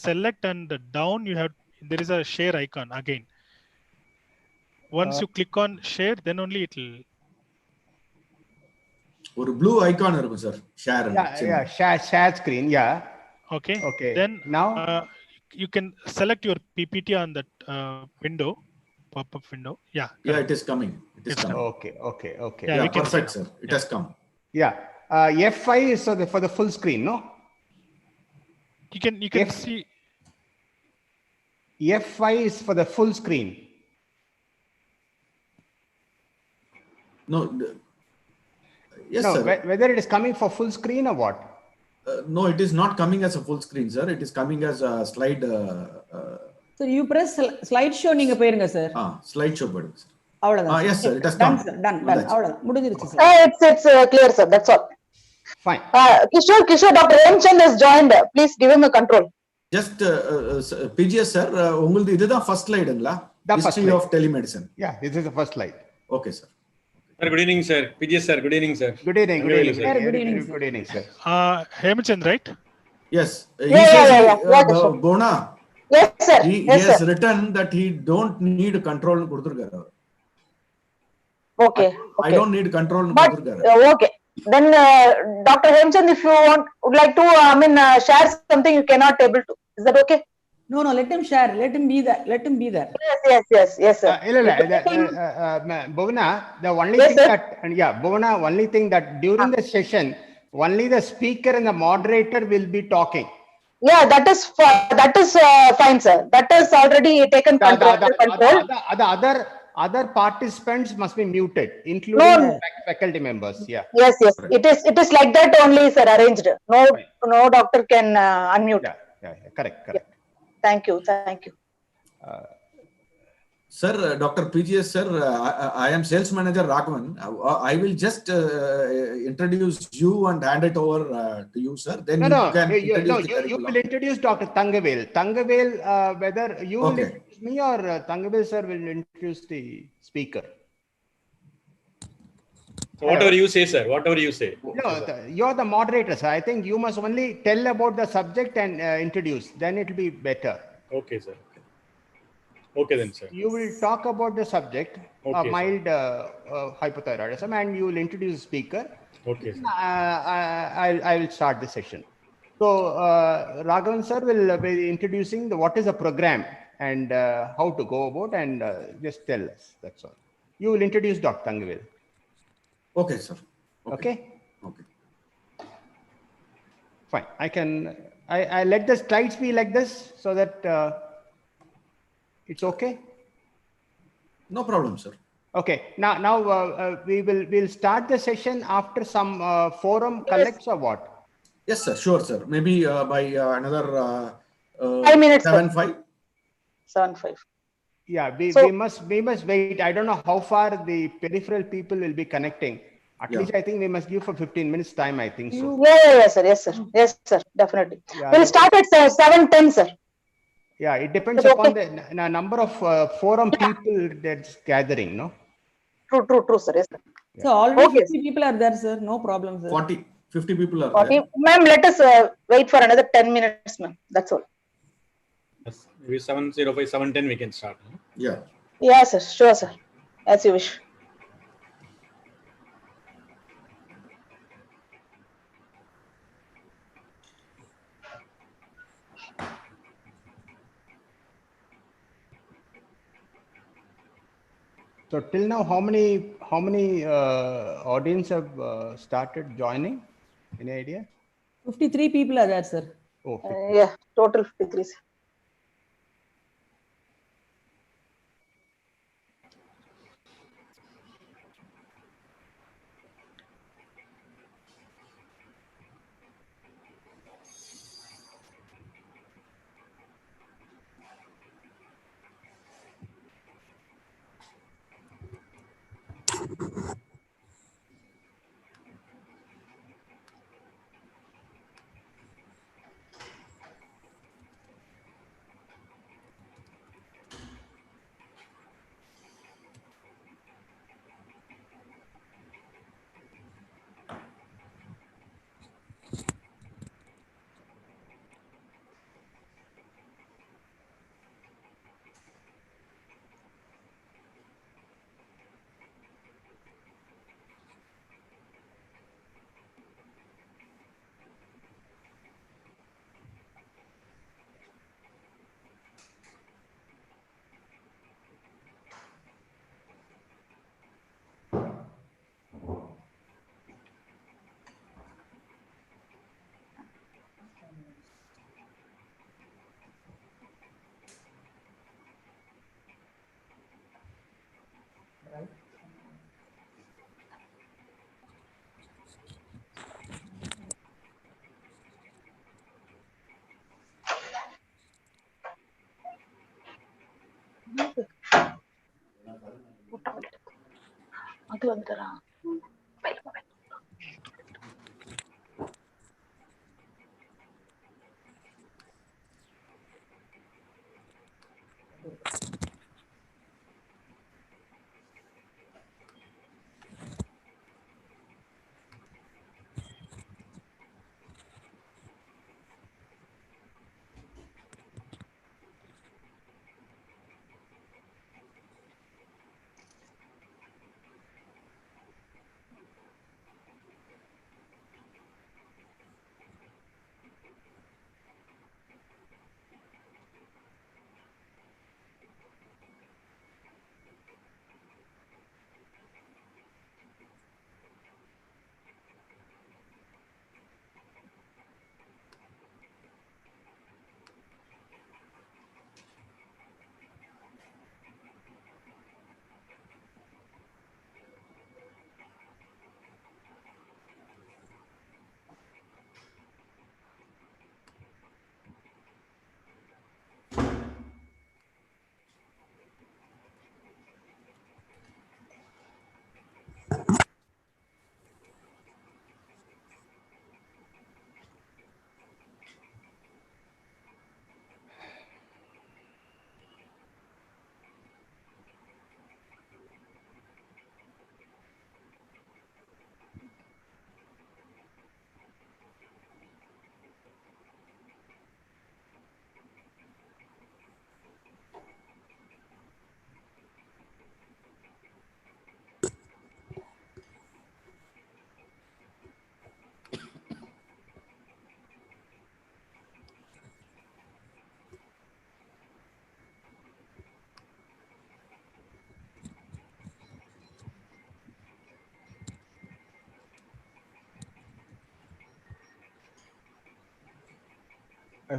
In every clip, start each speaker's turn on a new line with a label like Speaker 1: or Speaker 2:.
Speaker 1: select and down you have, there is a share icon again. Once you click on share, then only it will.
Speaker 2: ஒரு blue icon இருக்கும் sir, share.
Speaker 3: Share screen, yeah.
Speaker 1: Okay.
Speaker 3: Okay.
Speaker 1: Then
Speaker 3: now
Speaker 1: you can select your PPT on that window, pop-up window. Yeah.
Speaker 2: Yeah, it is coming. It is coming.
Speaker 3: Okay.
Speaker 1: Yeah,
Speaker 2: perfect, sir. It has come.
Speaker 3: Yeah. F5 is for the full screen, no?
Speaker 1: You can see.
Speaker 3: F5 is for the full screen.
Speaker 2: No. Yes,
Speaker 3: no,
Speaker 2: sir.
Speaker 3: Whether it is coming for full screen or what?
Speaker 2: No, it is not coming as a full screen, sir. It is coming as a slide.
Speaker 4: So you press slideshow நீங்க போயிருங்க sir.
Speaker 2: Slideshow போடுங்க sir.
Speaker 4: அவ்வளவுதான்.
Speaker 2: Yes, sir. It has come.
Speaker 4: Done. அவ்வளவுதான். முடிஞ்சிருச்சு sir.
Speaker 5: It's clear, sir. That's all.
Speaker 3: Fine.
Speaker 5: Kishore, Dr. Hemchand has joined. Please give him a control.
Speaker 2: Just PGS, sir. உங்களுக்கு இதுதான் first slideங்களா? History of telemedicine.
Speaker 3: Yeah, this is the first slide.
Speaker 2: Okay, sir.
Speaker 6: Sir, good evening, sir. PGS, sir. Good evening, sir.
Speaker 3: Good evening, sir. Good evening, sir.
Speaker 1: Hemchand, right?
Speaker 2: Yes.
Speaker 5: Yeah.
Speaker 2: Bona.
Speaker 5: Yes, sir.
Speaker 2: He has written that he don't need control.
Speaker 5: Okay.
Speaker 2: I don't need control.
Speaker 5: But okay. Then Dr. Hemchand, if you would like to, share something, you cannot able to. Is that okay?
Speaker 4: No, let him share. Let him be there.
Speaker 5: Yes, sir.
Speaker 3: Bhuvana, the only
Speaker 5: yes,
Speaker 3: thing
Speaker 5: sir.
Speaker 3: that Bhuvana, only thing that during the session, only the speaker and the moderator will be talking.
Speaker 5: Yeah, that is fine, sir. That is already taken control.
Speaker 3: The other participants must be muted, including faculty members. Yeah.
Speaker 5: Yes. It is like that only, sir. Arranged. No doctor can unmute.
Speaker 3: Yeah. Correct.
Speaker 5: Yeah. Thank you.
Speaker 2: Sir, Dr. PGS, sir, I am sales manager Raghavan. I will just introduce you and hand it over to you, sir. Then
Speaker 3: you will introduce Dr. Thangavel. Thangavel, whether you will introduce me or Thangavel, sir, will introduce the speaker.
Speaker 6: So whatever you say, sir. Whatever you say.
Speaker 3: No, you're the moderator, sir. I think you must only tell about the subject and introduce. Then it will be better.
Speaker 6: Okay, sir. Okay then, sir.
Speaker 3: You will talk about the subject, mild hypothyroidism, and you will introduce the speaker.
Speaker 6: Okay, sir.
Speaker 3: I will start the session. So Raghavan sir will be introducing what is the program and how to go about, and just tell us. That's all. You will introduce Dr. Thangavel.
Speaker 2: Okay, sir.
Speaker 3: Okay. Fine. I let the slides be like this so that it's okay.
Speaker 2: No problem, sir.
Speaker 3: Okay. Now we'll start the session after some forum collects or what?
Speaker 2: Yes, sir. Sure, sir. Maybe by another
Speaker 5: 5 minutes.
Speaker 2: 7:05.
Speaker 3: Yeah, we must wait. I don't know how far the peripheral people will be connecting. At least I think we must give for 15 minutes time. I think so.
Speaker 5: Yes, sir. Definitely. We'll start at 7:10, sir.
Speaker 3: Yeah, it depends upon the number of forum people that's gathering, no?
Speaker 5: True, sir. Yes, sir.
Speaker 4: So already 50 people are there, sir. No problem, sir.
Speaker 2: 50 people are
Speaker 5: 40.
Speaker 2: there.
Speaker 5: Ma'am, let us wait for another 10 minutes, ma'am. That's all.
Speaker 6: Yes, maybe 7:05, 7:10 we can start.
Speaker 2: Yeah.
Speaker 5: Yeah, sir. Sure, sir. As you wish.
Speaker 3: So till now, how many audience have started joining? Any idea?
Speaker 4: 53 people are there, sir.
Speaker 3: Oh,
Speaker 5: Yeah, total 53, sir.
Speaker 3: I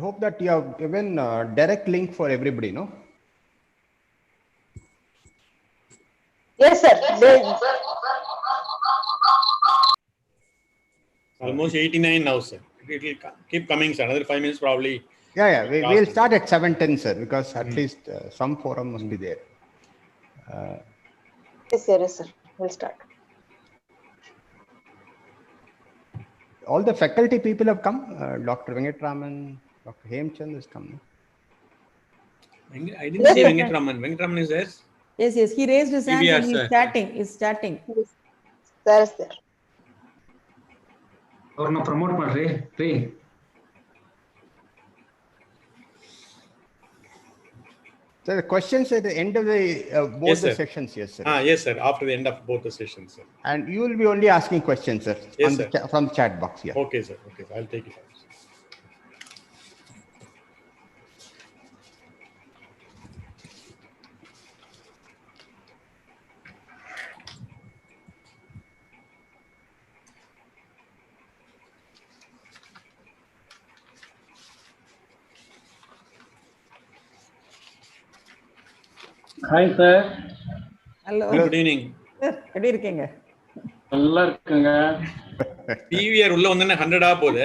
Speaker 3: hope that you have given direct link for everybody, no?
Speaker 5: Yes, sir.
Speaker 6: Almost 89 now, sir. It will keep coming, sir. Another 5 minutes probably.
Speaker 3: Yeah. We'll start at 7:10, sir, because at least some forum must be there.
Speaker 5: Yes, sir. Yes, sir. We'll start.
Speaker 3: All the faculty people have come. Dr. Venkatraman, Dr. Hemchand has come.
Speaker 6: I didn't see Venkatraman. Venkatraman is there?
Speaker 4: Yes, yes. He raised his hand
Speaker 6: PVR,
Speaker 4: and he's
Speaker 6: sir.
Speaker 4: chatting. He's chatting.
Speaker 5: There is there.
Speaker 7: ಅವ್ರನ್ನ promote ಮಾಡ್ರಿ ರೀ.
Speaker 3: So the questions at the end of the both
Speaker 6: Yes,
Speaker 3: the
Speaker 6: sir.
Speaker 3: sessions, yes, sir.
Speaker 6: Yes, sir. After the end of both the sessions, sir.
Speaker 3: And you will be only asking questions, sir,
Speaker 6: Yes, sir.
Speaker 3: from the chat box. Yeah.
Speaker 6: Okay, sir. Okay, sir. I'll take it out.
Speaker 7: Hi sir.
Speaker 4: Hello.
Speaker 6: Good evening.
Speaker 4: Sir, எப்படி இருக்கீங்க?
Speaker 7: நல்லா இருக்குங்க.
Speaker 6: PVR உள்ள வந்தனே 100 போகுது.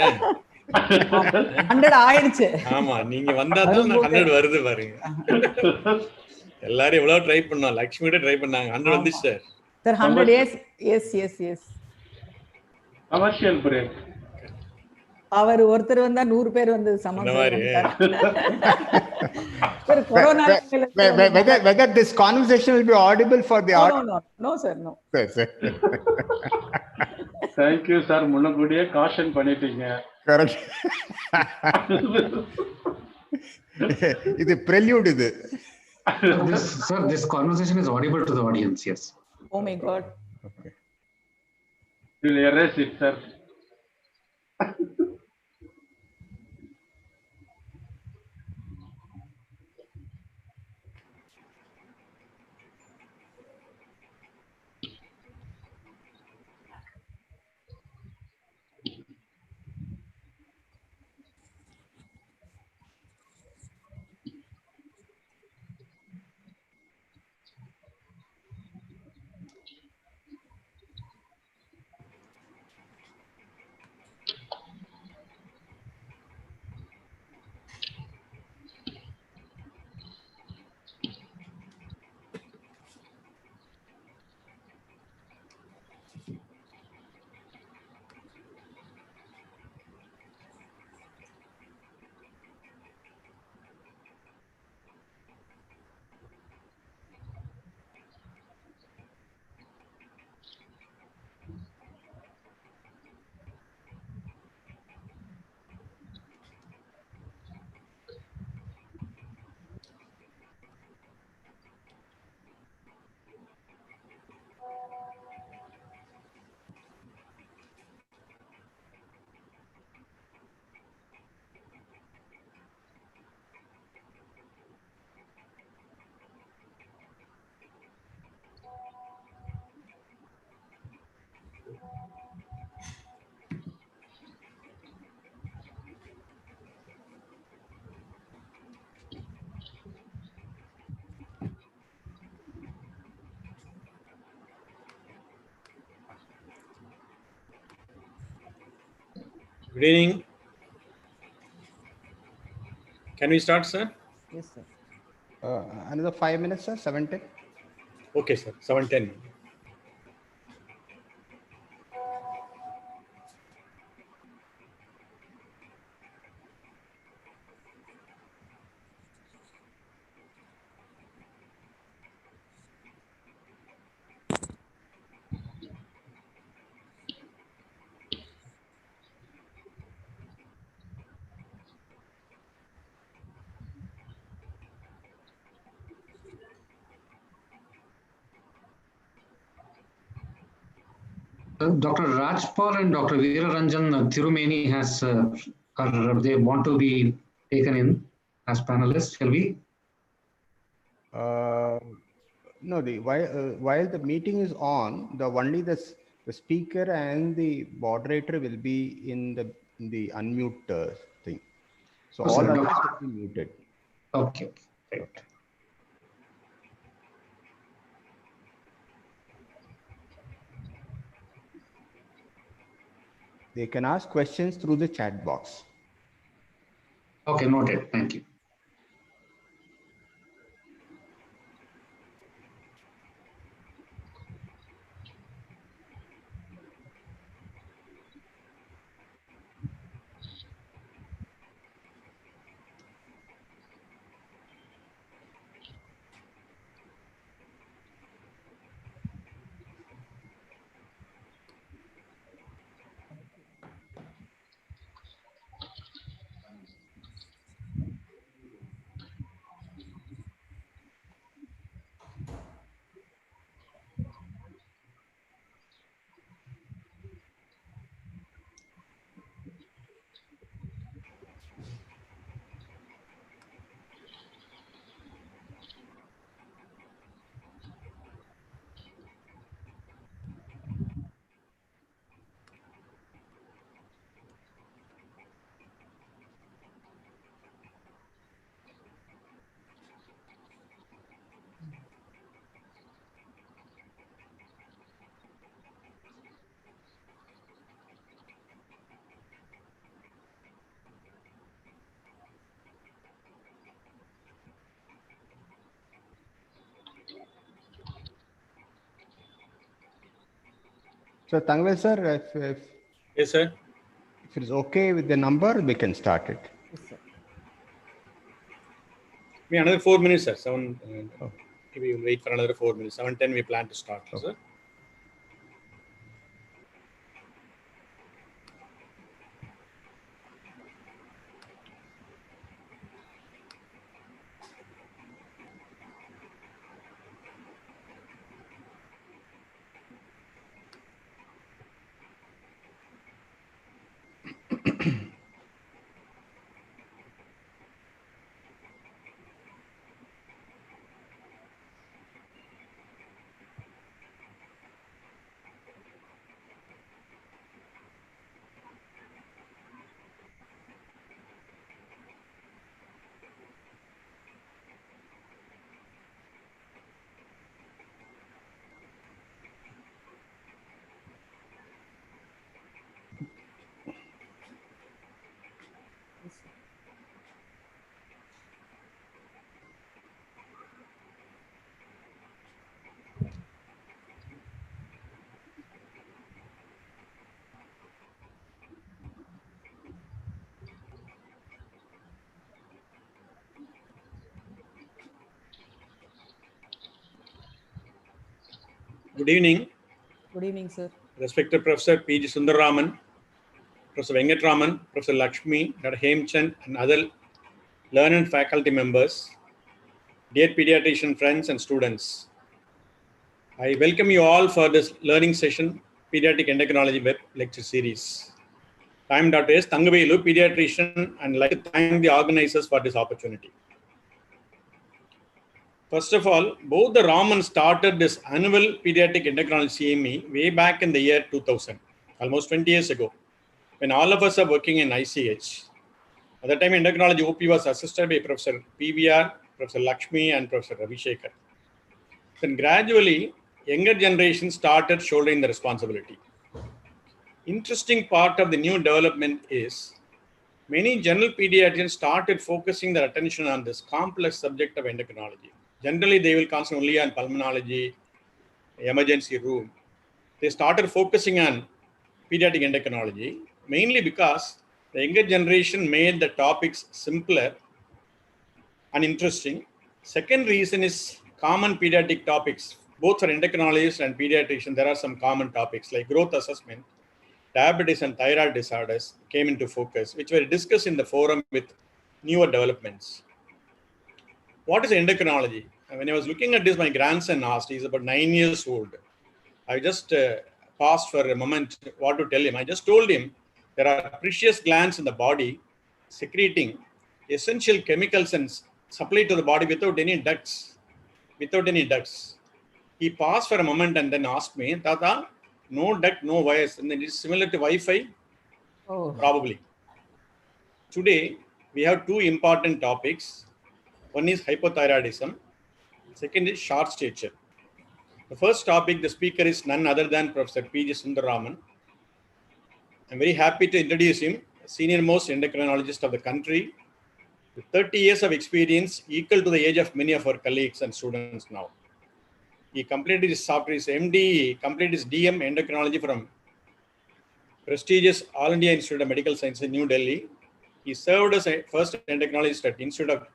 Speaker 4: 100 ஆயிடுச்சு.
Speaker 6: ஆமா, நீங்க வந்தா தான் 100 வருது பாருங்க. எல்லாரும் எவ்வளவு ட்ரை பண்ணோம். லட்சுமி கூட ட்ரை பண்ணாங்க. 100 வந்துச்சு sir.
Speaker 4: Sir 100 yes.
Speaker 7: Commercial break.
Speaker 4: அவர் ஒருத்தர் வந்தா 100 பேர் வந்து சமம். Sir, corona.
Speaker 3: Whether this conversation will be audible for the audience?
Speaker 4: No, sir, no.
Speaker 3: Sir.
Speaker 7: Thank you, sir. முன்னக்கூடியே காஷன் பண்ணிட்டீங்க.
Speaker 3: Correct. இது prelude இது.
Speaker 8: This conversation is audible to the audience, yes.
Speaker 4: Oh my God.
Speaker 3: Okay.
Speaker 7: We'll erase it, sir.
Speaker 6: Good evening. Can we start, sir?
Speaker 4: Yes, sir.
Speaker 3: Another 5 minutes, sir. 7:10.
Speaker 6: Okay, sir. 7:10.
Speaker 8: Dr. Rajpal and Dr. Veeraranjan Thirumeni they want to be taken in as panelists. Shall we?
Speaker 3: No, while the meeting is on, only the speaker and the moderator will be in the unmute thing. So
Speaker 8: Oh,
Speaker 3: all
Speaker 8: sir,
Speaker 3: others will be muted.
Speaker 8: Okay. Right.
Speaker 3: They can ask questions through the chat box.
Speaker 8: Okay, noted. Thank you.
Speaker 3: So Tangvel sir,
Speaker 6: Yes, sir.
Speaker 3: if it is okay with the number, we can start it.
Speaker 4: Yes, sir.
Speaker 6: Maybe another 4 minutes, sir. Maybe we'll wait for another 4 minutes. 7:10 we plan to start, sir.
Speaker 4: Yes, sir.
Speaker 6: Good evening,
Speaker 4: Good evening, sir.
Speaker 6: respected Professor P G Sundaraman, Professor Venkatraman, Professor Lakshmi, Dr. Hemchand, and other learned faculty members, dear pediatrician friends and students. I welcome you all for this learning session, Pediatric Endocrinology web lecture series. I am Dr. S. Thangavelu, pediatrician, and like to thank the organizers for this opportunity. First of all, both the Raman started this annual Pediatric Endocrinology CME way back in the year 2000, almost 20 years ago, when all of us are working in ICH. At that time, endocrinology OP was assisted by Professor PVR, Professor Lakshmi, and Professor Ravishekar. Then gradually, younger generation started shouldering the responsibility. Interesting part of the new development is many general pediatricians started focusing their attention on this complex subject of endocrinology. Generally, they will concentrate only on pulmonology, emergency room. They started focusing on pediatric endocrinology, mainly because the younger generation made the topics simpler and interesting. Second reason is common pediatric topics. Both for endocrinologists and pediatricians, there are some common topics like growth assessment, diabetes and thyroid disorders came into focus, which were discussed in the forum with newer developments. What is endocrinology? When I was looking at this, my grandson asked, he's about 9 years old. I just paused for a moment what to tell him. I just told him there are precious glands in the body secreting essential chemicals and supply to the body without any ducts. He paused for a moment and then asked me, Tata, no duct, no wires, and then it's similar to Wi-Fi?
Speaker 4: Oh.
Speaker 6: Probably. Today, we have two important topics. One is hypothyroidism. Second is short stature. The first topic, the speaker is none other than Professor P G Sundaraman. I'm very happy to introduce him, senior most endocrinologist of the country, with 30 years of experience, equal to the age of many of our colleagues and students now. He completed his MD, completed his DM endocrinology from prestigious All India Institute of Medical Sciences in New Delhi. He served as a first endocrinologist at Institute of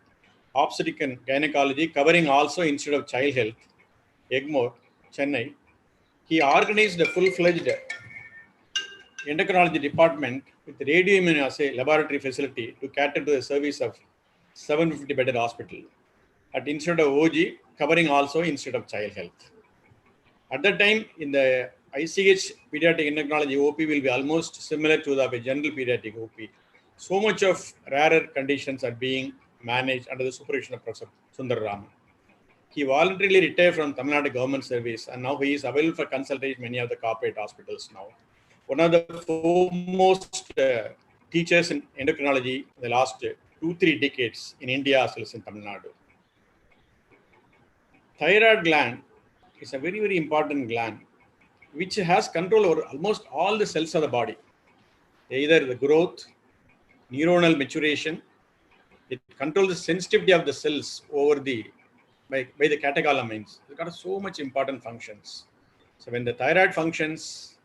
Speaker 6: Obstetrics and Gynecology, covering also Institute of Child Health, Egmore, Chennai. He organized a full-fledged endocrinology department with radioimmunoassay laboratory facility to cater to the service of 750-bedded hospital at Institute of OG, covering also Institute of Child Health. At that time, in the ICH pediatric endocrinology OP will be almost similar to the general pediatric OP. So much of rarer conditions are being managed under the supervision of Professor Sundaraman. He voluntarily retired from Tamil Nadu government service and now he is available for consultation in many of the corporate hospitals now. One of the foremost teachers in endocrinology in the last 2-3 decades in India as well as in Tamil Nadu. Thyroid gland is a very, very important gland which has control over almost all the cells of the body, either the growth, neuronal maturation. It controls the sensitivity of the cells over by the catecholamines. It's got so much important functions. So when the thyroid functions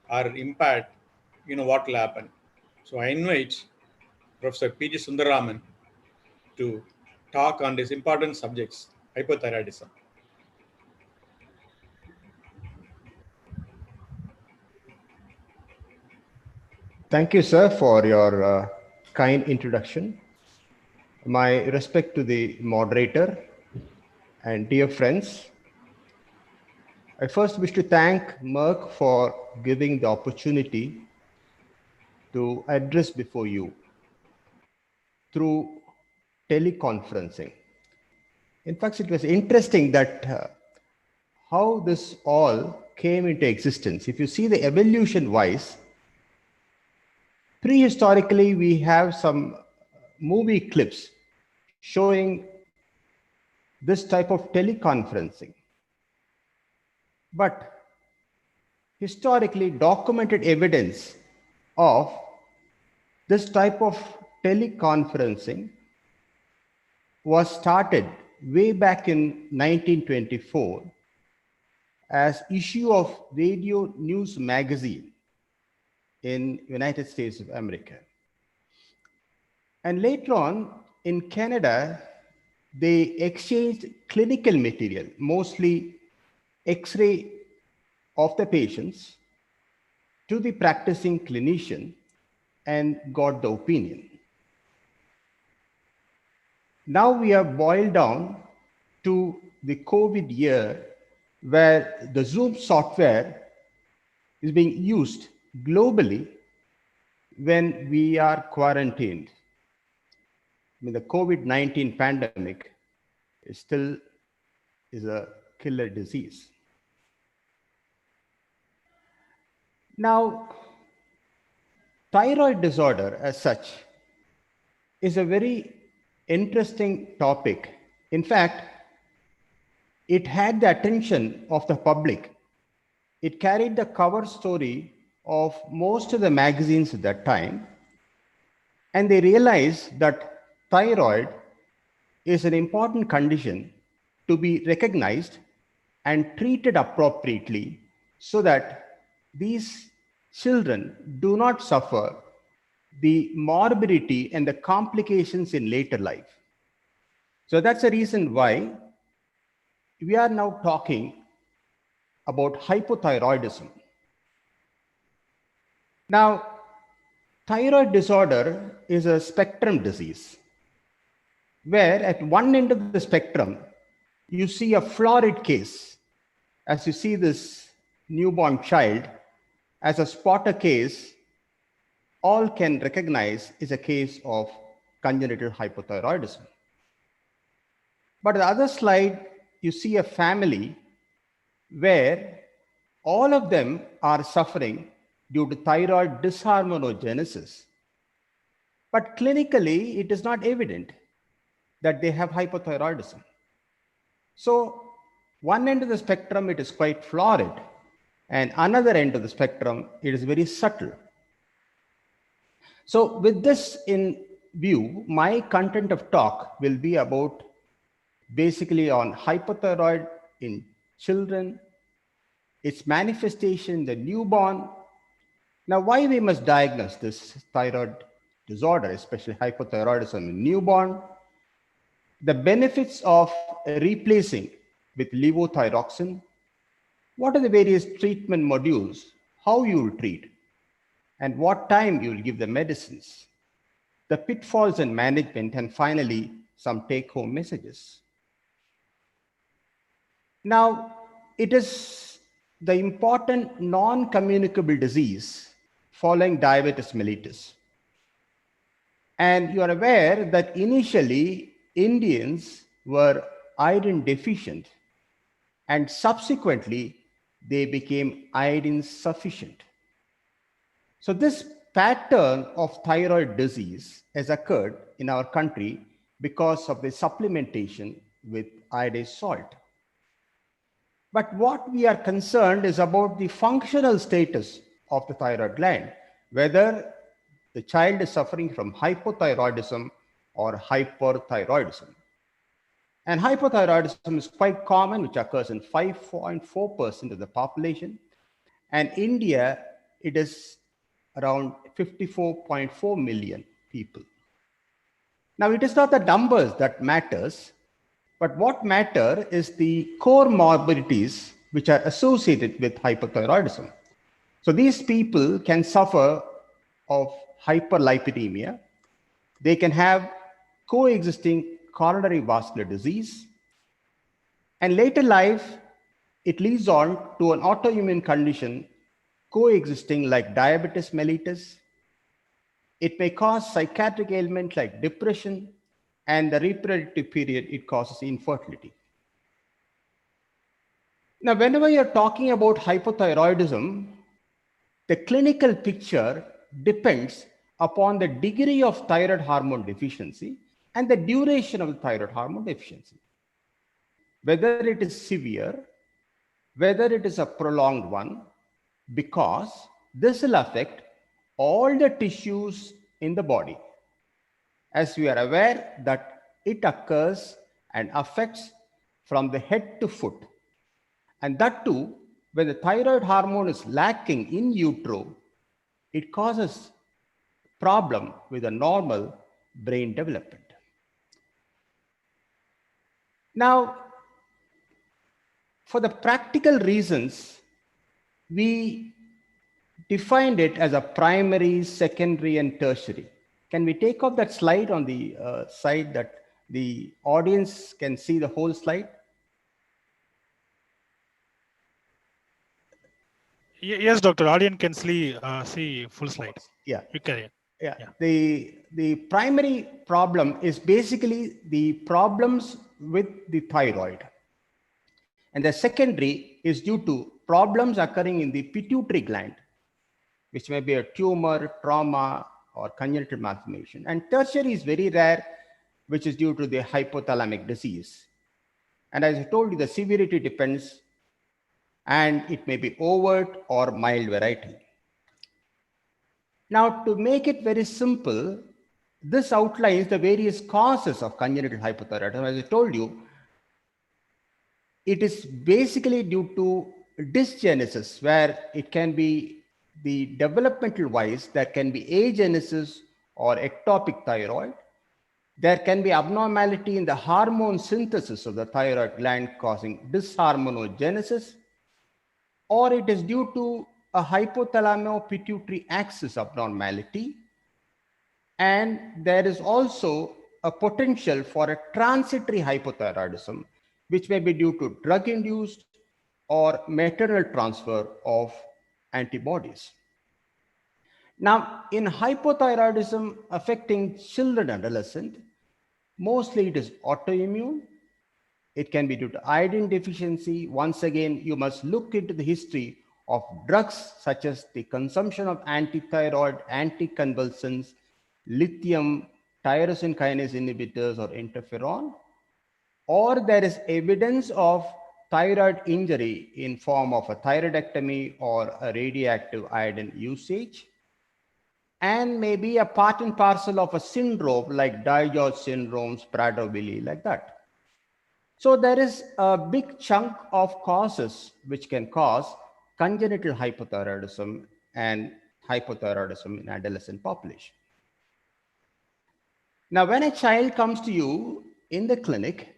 Speaker 6: are impaired, you know what will happen. So I invite Professor P G Sundaraman to talk on these important subjects, hypothyroidism.
Speaker 3: Thank you, sir, for your kind introduction. My respect to the moderator and dear friends. I first wish to thank Merck for giving the opportunity to address before you through teleconferencing. In fact, it was interesting that how this all came into existence. If you see the evolution wise, prehistorically, we have some movie clips showing this type of teleconferencing. But historically documented evidence of this type of teleconferencing was started way back in 1924 as issue of Radio News magazine in United States of America. And later on in Canada, they exchanged clinical material, mostly X-ray of the patients, to the practicing clinician and got the opinion. Now we are boiled down to the COVID year where the Zoom software is being used globally when we are quarantined. I mean, the COVID-19 pandemic is still a killer disease. Now, thyroid disorder as such is a very interesting topic. In fact, it had the attention of the public. It carried the cover story of most of the magazines at that time, and they realized that thyroid is an important condition to be recognized and treated appropriately so that these children do not suffer the morbidity and the complications in later life. So that's the reason why we are now talking about hypothyroidism. Now, thyroid disorder is a spectrum disease where at one end of the spectrum, you see a florid case. As you see this newborn child, as a spotter case, all can recognize is a case of congenital hypothyroidism. But the other slide, you see a family where all of them are suffering due to thyroid dysharmonogenesis. But clinically, it is not evident that they have hypothyroidism. So one end of the spectrum, it is quite florid, and another end of the spectrum, it is very subtle. So with this in view, my content of talk will be about basically on hypothyroid in children, its manifestation in the newborn. Now, why we must diagnose this thyroid disorder, especially hypothyroidism in newborn, the benefits of replacing with levothyroxine, what are the various treatment modules, how you will treat, and what time you will give the medicines, the pitfalls in management, and finally, some take-home messages. Now, it is the important non-communicable disease following diabetes mellitus. And you are aware that initially Indians were iodine deficient and subsequently they became iodine sufficient. So this pattern of thyroid disease has occurred in our country because of the supplementation with iodized salt. But what we are concerned is about the functional status of the thyroid gland, whether the child is suffering from hypothyroidism or hyperthyroidism. And hypothyroidism is quite common, which occurs in 5.4% of the population. And India, it is around 54.4 million people. Now, it is not the numbers that matters, but what matter is the comorbidities which are associated with hypothyroidism. So these people can suffer of hyperlipidemia. They can have coexisting coronary vascular disease. And later life, it leads on to an autoimmune condition coexisting like diabetes mellitus. It may cause psychiatric ailment like depression, and the reproductive period, it causes infertility. Now, whenever you're talking about hypothyroidism, the clinical picture depends upon the degree of thyroid hormone deficiency and the duration of the thyroid hormone deficiency. Whether it is severe, whether it is a prolonged one, because this will affect all the tissues in the body. As we are aware that it occurs and affects from the head to foot. And that too, when the thyroid hormone is lacking in utero, it causes problem with a normal brain development. Now, for the practical reasons, we defined it as a primary, secondary, and tertiary. Can we take off that slide on the side that the audience can see the whole slide?
Speaker 1: Yes, Doctor. Audience can see full slide.
Speaker 3: Yeah.
Speaker 1: You can.
Speaker 3: Yeah. The primary problem is basically the problems with the thyroid. And the secondary is due to problems occurring in the pituitary gland, which may be a tumor, trauma, or congenital malformation. And tertiary is very rare, which is due to the hypothalamic disease. And as I told you, the severity depends, and it may be overt or mild variety. Now, to make it very simple, this outlines the various causes of congenital hypothyroidism. As I told you, it is basically due to dysgenesis, where it can be the developmental wise, there can be agenesis or ectopic thyroid. There can be abnormality in the hormone synthesis of the thyroid gland causing dysharmonogenesis, or it is due to a hypothalamo-pituitary axis abnormality. And there is also a potential for a transitory hypothyroidism, which may be due to drug-induced or maternal transfer of antibodies. Now, in hypothyroidism affecting children and adolescents, mostly it is autoimmune. It can be due to iodine deficiency. Once again, you must look into the history of drugs such as the consumption of antithyroid, anticonvulsants, lithium, tyrosine kinase inhibitors, or interferon, or there is evidence of thyroid injury in form of a thyroidectomy or a radioactive iodine usage, and maybe a part and parcel of a syndrome like Dye-George syndrome, Prader-Willi, like that. So there is a big chunk of causes which can cause congenital hypothyroidism and hypothyroidism in adolescent population. Now, when a child comes to you in the clinic,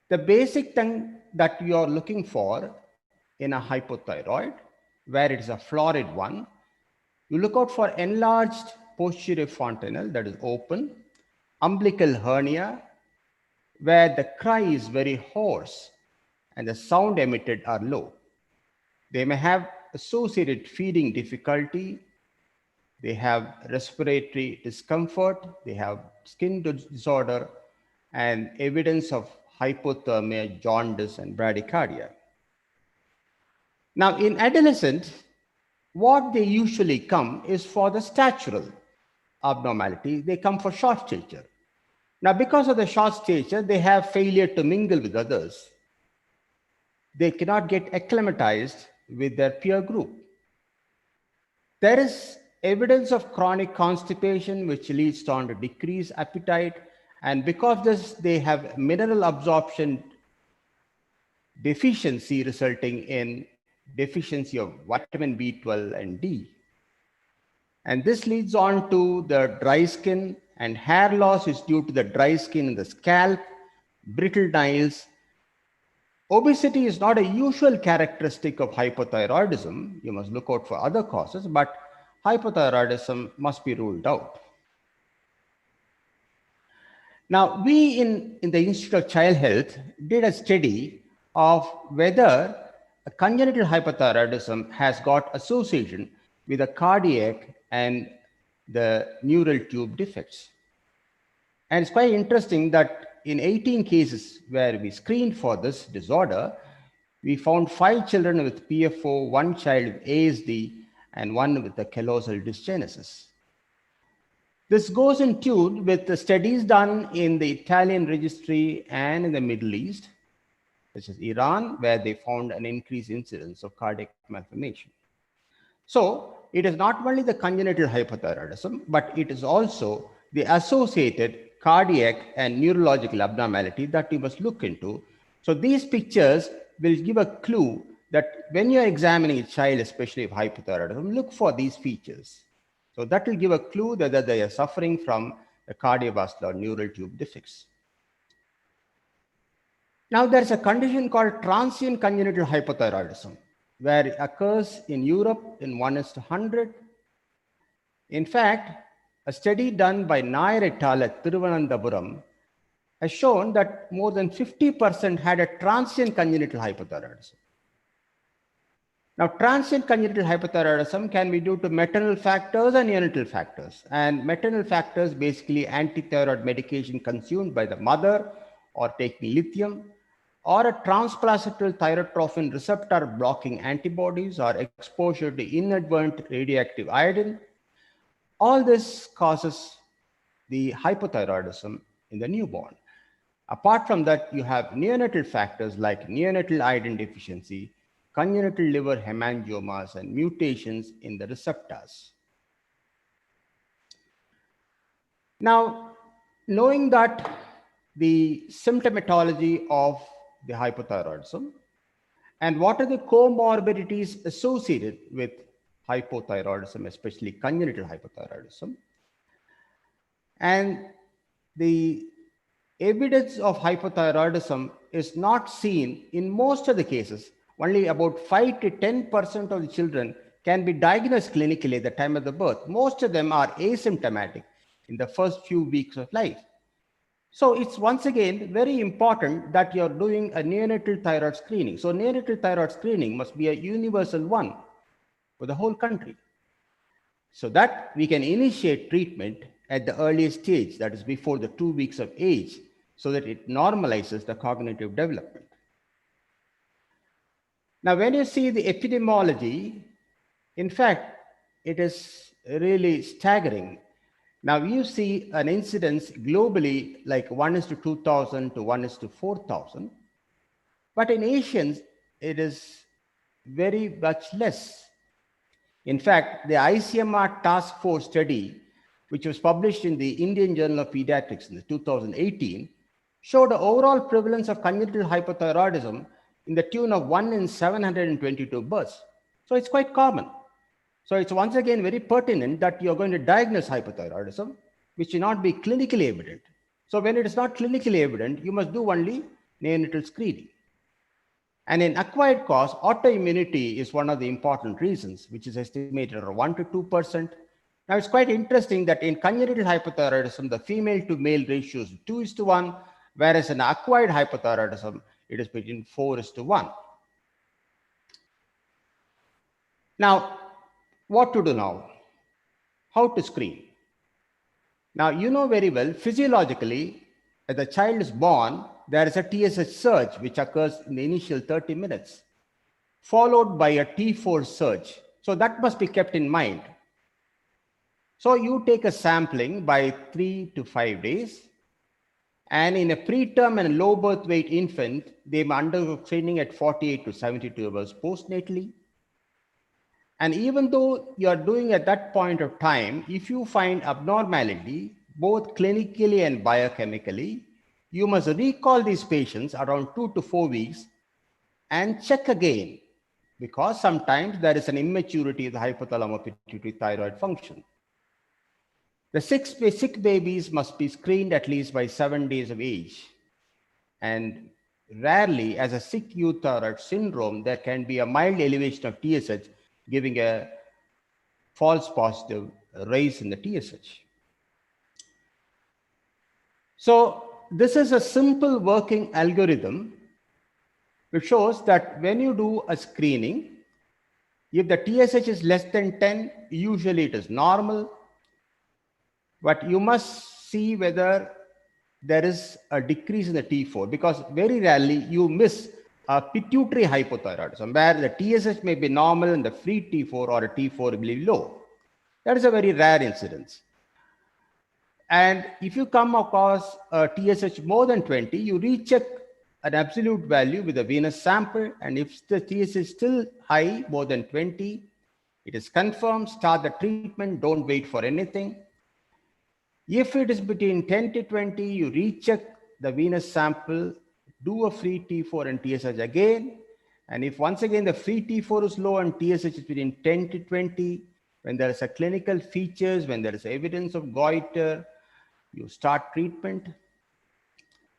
Speaker 3: the basic thing that you are looking for in a hypothyroid, where it is a florid one, you look out for enlarged posterior fontanelle that is open, umbilical hernia, where the cry is very hoarse and the sound emitted are low. They may have associated feeding difficulty. They have respiratory discomfort. They have skin disorder and evidence of hypothermia, jaundice, and bradycardia. Now, in adolescents, what they usually come is for the statural abnormality. They come for short stature. Now, because of the short stature, they have failure to mingle with others. They cannot get acclimatized with their peer group. There is evidence of chronic constipation, which leads on to decreased appetite. And because of this, they have mineral absorption deficiency, resulting in deficiency of vitamin B12 and D. And this leads on to the dry skin, and hair loss is due to the dry skin in the scalp, brittle nails. Obesity is not a usual characteristic of hypothyroidism. You must look out for other causes, but hypothyroidism must be ruled out. Now, we in the Institute of Child Health did a study of whether a congenital hypothyroidism has got association with the cardiac and the neural tube defects. And it's quite interesting that in 18 cases where we screened for this disorder, we found 5 children with PFO, 1 child with ASD, and 1 with the callosal dysgenesis. This goes in tune with the studies done in the Italian registry and in the Middle East, such as Iran, where they found an increased incidence of cardiac malformation. So it is not only the congenital hypothyroidism, but it is also the associated cardiac and neurological abnormality that you must look into. So these pictures will give a clue that when you are examining a child, especially of hypothyroidism, look for these features. So that will give a clue whether they are suffering from the cardiovascular neural tube defects. Now, there's a condition called transient congenital hypothyroidism, where it occurs in Europe in 1:100. In fact, a study done by Nair et al. At Thiruvananthapuram has shown that more than 50% had a transient congenital hypothyroidism. Now, transient congenital hypothyroidism can be due to maternal factors and neonatal factors. And maternal factors, basically antithyroid medication consumed by the mother or taking lithium, or a transplacental thyrotrophin receptor blocking antibodies, or exposure to inadvertent radioactive iodine. All this causes the hypothyroidism in the newborn. Apart from that, you have neonatal factors like neonatal iodine deficiency, congenital liver hemangiomas, and mutations in the receptors. Now, knowing that the symptomatology of the hypothyroidism and what are the comorbidities associated with hypothyroidism, especially congenital hypothyroidism, and the evidence of hypothyroidism is not seen in most of the cases. Only about 5 to 10% of the children can be diagnosed clinically at the time of the birth. Most of them are asymptomatic in the first few weeks of life. So it's once again very important that you're doing a neonatal thyroid screening. So neonatal thyroid screening must be a universal one for the whole country, so that we can initiate treatment at the earliest stage, that is before the 2 weeks of age, so that it normalizes the cognitive development. Now, when you see the epidemiology, in fact, it is really staggering. Now, you see an incidence globally like 1:2,000 to 1:4,000, but in Asians, it is very much less. In fact, the ICMR task force study, which was published in the Indian Journal of Pediatrics in 2018, showed an overall prevalence of congenital hypothyroidism in the tune of 1 in 722 births. So it's quite common. So it's once again very pertinent that you're going to diagnose hypothyroidism, which may not be clinically evident. So when it is not clinically evident, you must do only neonatal screening. And in acquired cause, autoimmunity is one of the important reasons, which is estimated at 1 to 2%. Now, it's quite interesting that in congenital hypothyroidism, the female to male ratio is 2:1, whereas in acquired hypothyroidism, it is between 4:1. Now, what to do now? How to screen? Now, you know very well, physiologically, as the child is born, there is a TSH surge which occurs in the initial 30 minutes, followed by a T4 surge. So that must be kept in mind. So you take a sampling by 3 to 5 days, and in a preterm and low birth weight infant, they may undergo screening at 48 to 72 hours postnatally. And even though you are doing at that point of time, if you find abnormality, both clinically and biochemically, you must recall these patients around 2 to 4 weeks and check again, because sometimes there is an immaturity of the hypothalamo-pituitary thyroid function. The sick babies must be screened at least by 7 days of age. And rarely, as a sick euthyroid syndrome, there can be a mild elevation of TSH, giving a false positive raise in the TSH. So this is a simple working algorithm which shows that when you do a screening, if the TSH is less than 10, usually it is normal, but you must see whether there is a decrease in the T4, because very rarely you miss a pituitary hypothyroidism where the TSH may be normal and the free T4 or a T4 will be low. That is a very rare incidence. And if you come across a TSH more than 20, you recheck an absolute value with a venous sample, and if the TSH is still high, more than 20, it is confirmed, start the treatment, don't wait for anything. If it is between 10 to 20, you recheck the venous sample, do a free T4 and TSH again. And if once again the free T4 is low and TSH is between 10 to 20, when there is a clinical features, when there is evidence of goiter, you start treatment.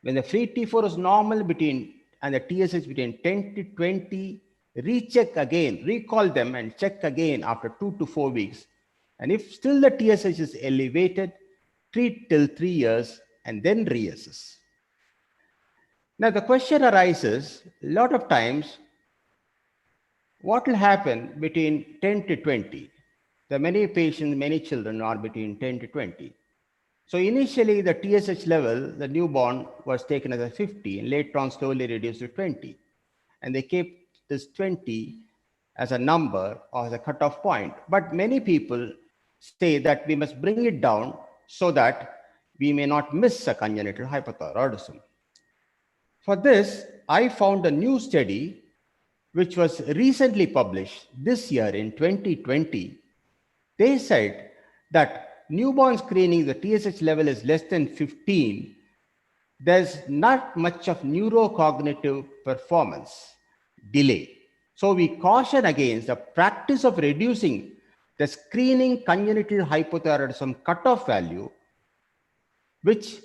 Speaker 3: When the free T4 is normal and the TSH between 10 to 20, recheck again, recall them and check again after 2 to 4 weeks. And if still the TSH is elevated, treat till 3 years and then reassess. Now the question arises, a lot of times, what will happen between 10 to 20? There are many patients, many children are between 10 to 20. So initially the TSH level, the newborn was taken as a 50 and later on slowly reduced to 20. And they kept this 20 as a number or as a cutoff point. But many people say that we must bring it down so that we may not miss a congenital hypothyroidism. For this, I found a new study which was recently published this year in 2020. They said that newborn screening, the TSH level is less than 15, there's not much of neurocognitive performance delay. So we caution against the practice of reducing the screening congenital hypothyroidism cutoff value, which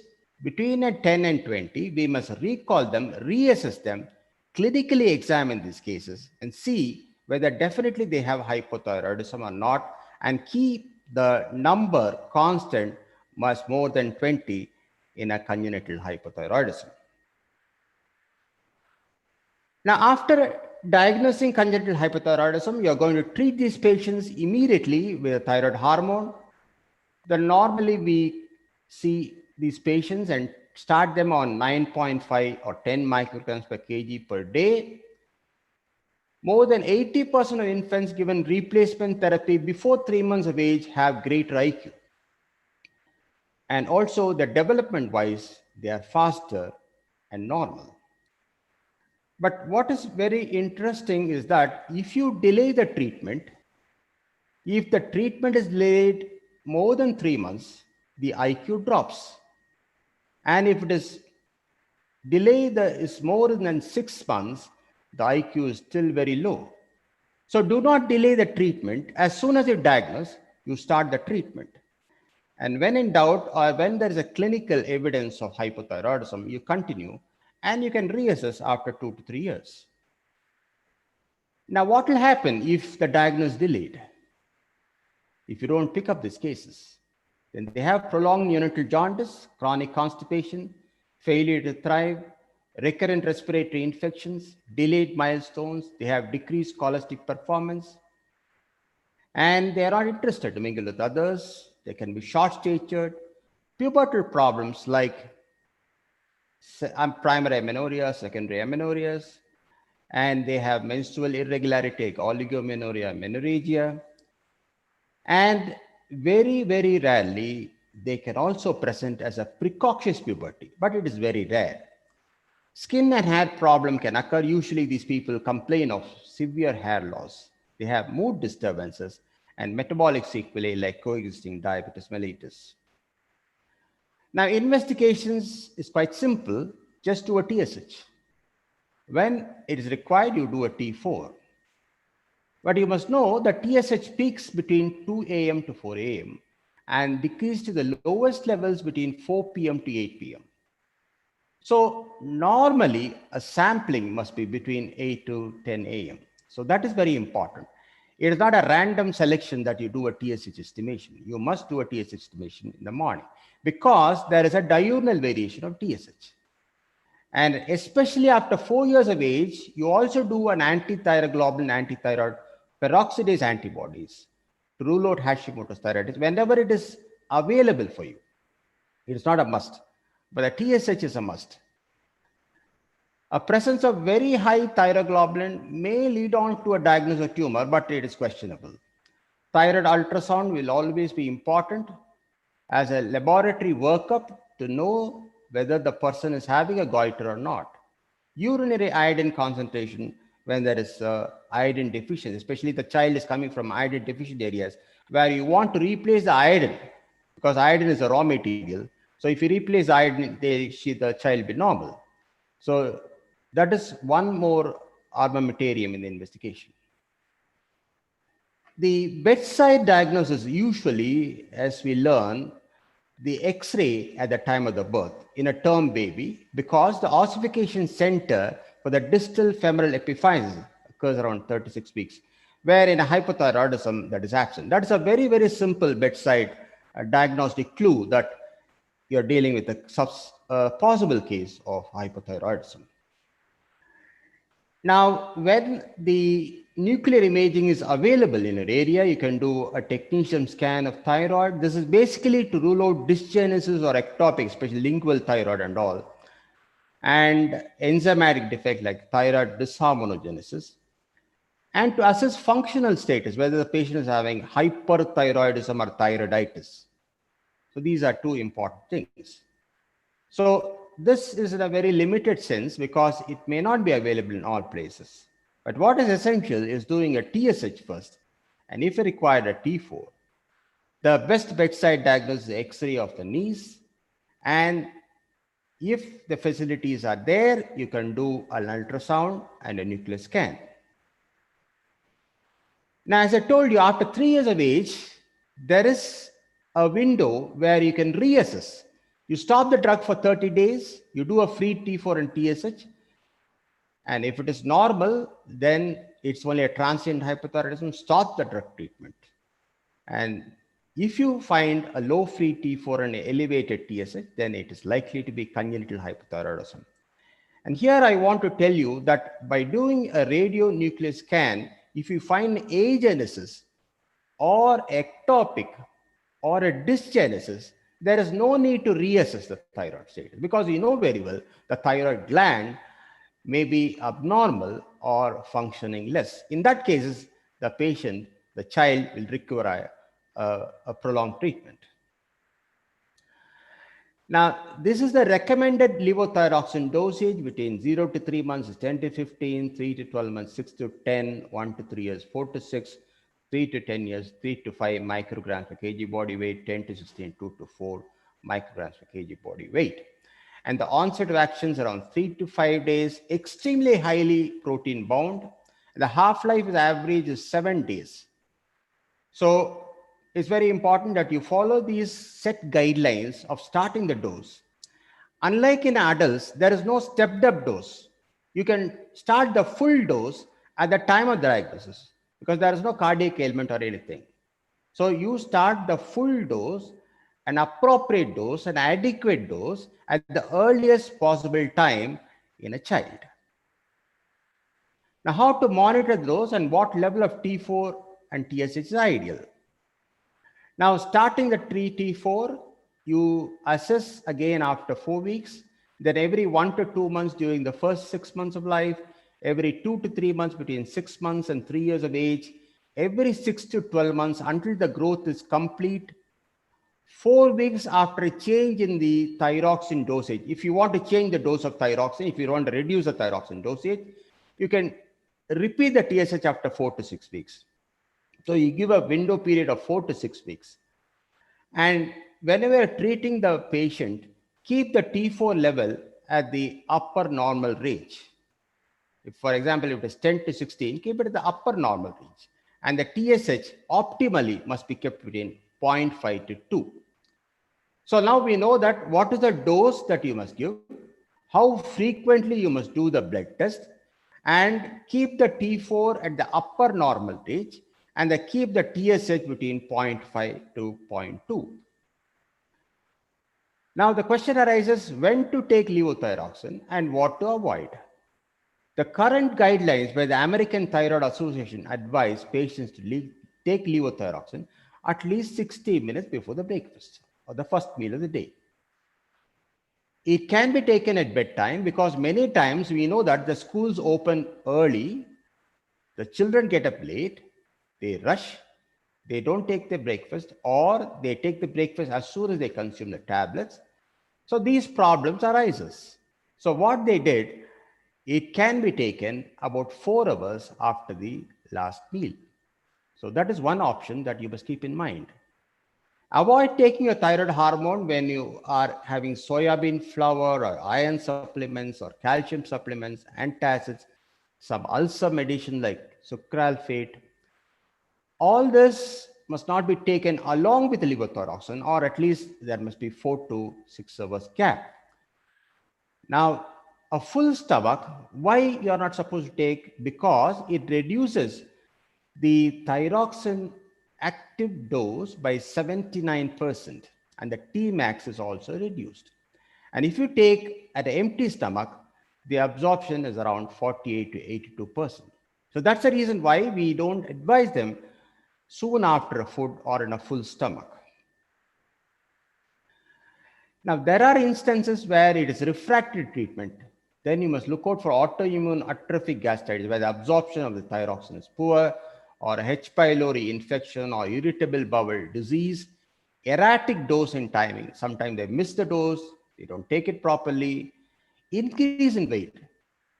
Speaker 3: between a 10 and 20, we must recall them, reassess them, clinically examine these cases and see whether definitely they have hypothyroidism or not, and keep the number constant much more than 20 in a congenital hypothyroidism. Now, after diagnosing congenital hypothyroidism, you're going to treat these patients immediately with a thyroid hormone. Then normally we see these patients and start them on 9.5 or 10 micrograms per kg per day. More than 80% of infants given replacement therapy before 3 months of age have greater IQ. And also the development wise, they are faster and normal. But what is very interesting is that if you delay the treatment, if the treatment is delayed more than 3 months, the IQ drops. And if it is delayed is more than 6 months, the IQ is still very low. So do not delay the treatment. As soon as you diagnose, you start the treatment. And when in doubt, or when there is a clinical evidence of hypothyroidism, you continue and you can reassess after 2 to 3 years. Now, what will happen if the diagnosis is delayed? If you don't pick up these cases, then they have prolonged neonatal jaundice, chronic constipation, failure to thrive, recurrent respiratory infections, delayed milestones, they have decreased scholastic performance, and they are not interested to mingle with others. They can be short-statured, pubertal problems like primary amenorrhea, secondary amenorrheas, and they have menstrual irregularity like oligomenorrhea, menorrhagia, and very, very rarely they can also present as a precocious puberty, but it is very rare. Skin and hair problem can occur. Usually these people complain of severe hair loss. They have mood disturbances and metabolic sequelae like coexisting diabetes mellitus. Now, investigations is quite simple. Just do a TSH. When it is required, you do a T4. But you must know that TSH peaks between 2 a.m. to 4 a.m. and decrease to the lowest levels between 4 p.m. to 8 p.m. So normally a sampling must be between 8 to 10 a.m. So that is very important. It is not a random selection that you do a TSH estimation. You must do a TSH estimation in the morning because there is a diurnal variation of TSH. And especially after 4 years of age, you also do an anti-thyroglobulin, anti-thyroid peroxidase antibodies to rule out Hashimoto's thyroiditis whenever it is available for you. It is not a must, but a TSH is a must. A presence of very high thyroglobulin may lead on to a diagnosis of tumor, but it is questionable. Thyroid ultrasound will always be important as a laboratory workup to know whether the person is having a goiter or not. Urinary iodine concentration, when there is iodine deficiency, especially the child is coming from iodine deficient areas where you want to replace the iodine because iodine is a raw material. So if you replace iodine, the child will be normal. So that is one more armamentarium in the investigation. The bedside diagnosis usually, as we learn, the X-ray at the time of the birth in a term baby, because the ossification center for the distal femoral epiphysis occurs around 36 weeks, where in a hypothyroidism that is absent. That is a very, very simple bedside diagnostic clue that you're dealing with a possible case of hypothyroidism. Now, when the nuclear imaging is available in your area, you can do a technetium scan of thyroid. This is basically to rule out dysgenesis or ectopic, especially lingual thyroid and all, and enzymatic defect like thyroid dysharmonogenesis, and to assess functional status, whether the patient is having hyperthyroidism or thyroiditis. So these are two important things. So this is in a very limited sense because it may not be available in all places. But what is essential is doing a TSH first, and if you require a T4, The best bedside diagnosis is X-ray of the knees, and if the facilities are there, you can do an ultrasound and a nuclear scan. Now, as I told you, after 3 years of age, there is a window where you can reassess. You stop the drug for 30 days, you do a free T4 and TSH, and if it is normal, then it's only a transient hypothyroidism, stop the drug treatment. And if you find a low free T4 and elevated TSH, then it is likely to be congenital hypothyroidism. And here I want to tell you that by doing a radionuclear scan, if you find agenesis or ectopic or a dysgenesis, there is no need to reassess the thyroid status, because you know very well the thyroid gland may be abnormal or functioning less. In that case, the patient, the child, will require a prolonged treatment. Now, this is the recommended levothyroxine dosage between 0 to 3 months is 10 to 15, 3 to 12 months, 6 to 10, 1 to 3 years, 4 to 6, 3 to 10 years, 3 to 5 micrograms per kg body weight, 10 to 16, 2 to 4 micrograms per kg body weight. And the onset of action is around 3 to 5 days, extremely highly protein bound. The half-life average is 7 days. So it's very important that you follow these set guidelines of starting the dose. Unlike in adults, there is no stepped up dose. You can start the full dose at the time of diagnosis because there is no cardiac ailment or anything. So you start the full dose, an appropriate dose, an adequate dose at the earliest possible time in a child. Now, how to monitor those and what level of T4 and TSH is ideal? Now, starting the T4, you assess again after 4 weeks, then every 1 to 2 months during the first 6 months of life, every 2 to 3 months between 6 months and 3 years of age, every 6 to 12 months until the growth is complete, 4 weeks after a change in the thyroxine dosage. If you want to change the dose of thyroxine, if you want to reduce the thyroxine dosage, you can repeat the TSH after 4 to 6 weeks. So you give a window period of 4 to 6 weeks. And whenever you're treating the patient, keep the T4 level at the upper normal range. If, for example, if it is 10 to 16, keep it at the upper normal range. And the TSH optimally must be kept between 0.5 to 2. So now we know that what is the dose that you must give, how frequently you must do the blood test, and keep the T4 at the upper normal range, and keep the TSH between 0.5 to 0.2. Now the question arises when to take levothyroxine and what to avoid. The current guidelines by the American Thyroid Association advise patients to take levothyroxine at least 60 minutes before the breakfast or the first meal of the day. It can be taken at bedtime because many times we know that the schools open early, the children get up late, they rush, they don't take the breakfast, or they take the breakfast as soon as they consume the tablets. So these problems arises. So what they did, it can be taken about 4 hours after the last meal. So that is one option that you must keep in mind. Avoid taking a thyroid hormone when you are having soybean flour or iron supplements or calcium supplements, antacids, some ulcer medicine like sucralfate. All this must not be taken along with levothyroxine, or at least there must be 4 to 6 hours gap. Now, a full stomach, why you are not supposed to take? Because it reduces the thyroxine active dose by 79%, and the Tmax is also reduced. And if you take at an empty stomach, the absorption is around 48 to 82%. So that's the reason why we don't advise them soon after a food or in a full stomach. Now, there are instances where it is refractory treatment. Then you must look out for autoimmune atrophic gastritis, where the absorption of the thyroxine is poor, or a H. pylori infection or irritable bowel disease, erratic dose and timing. Sometimes they miss the dose, they don't take it properly, increase in weight.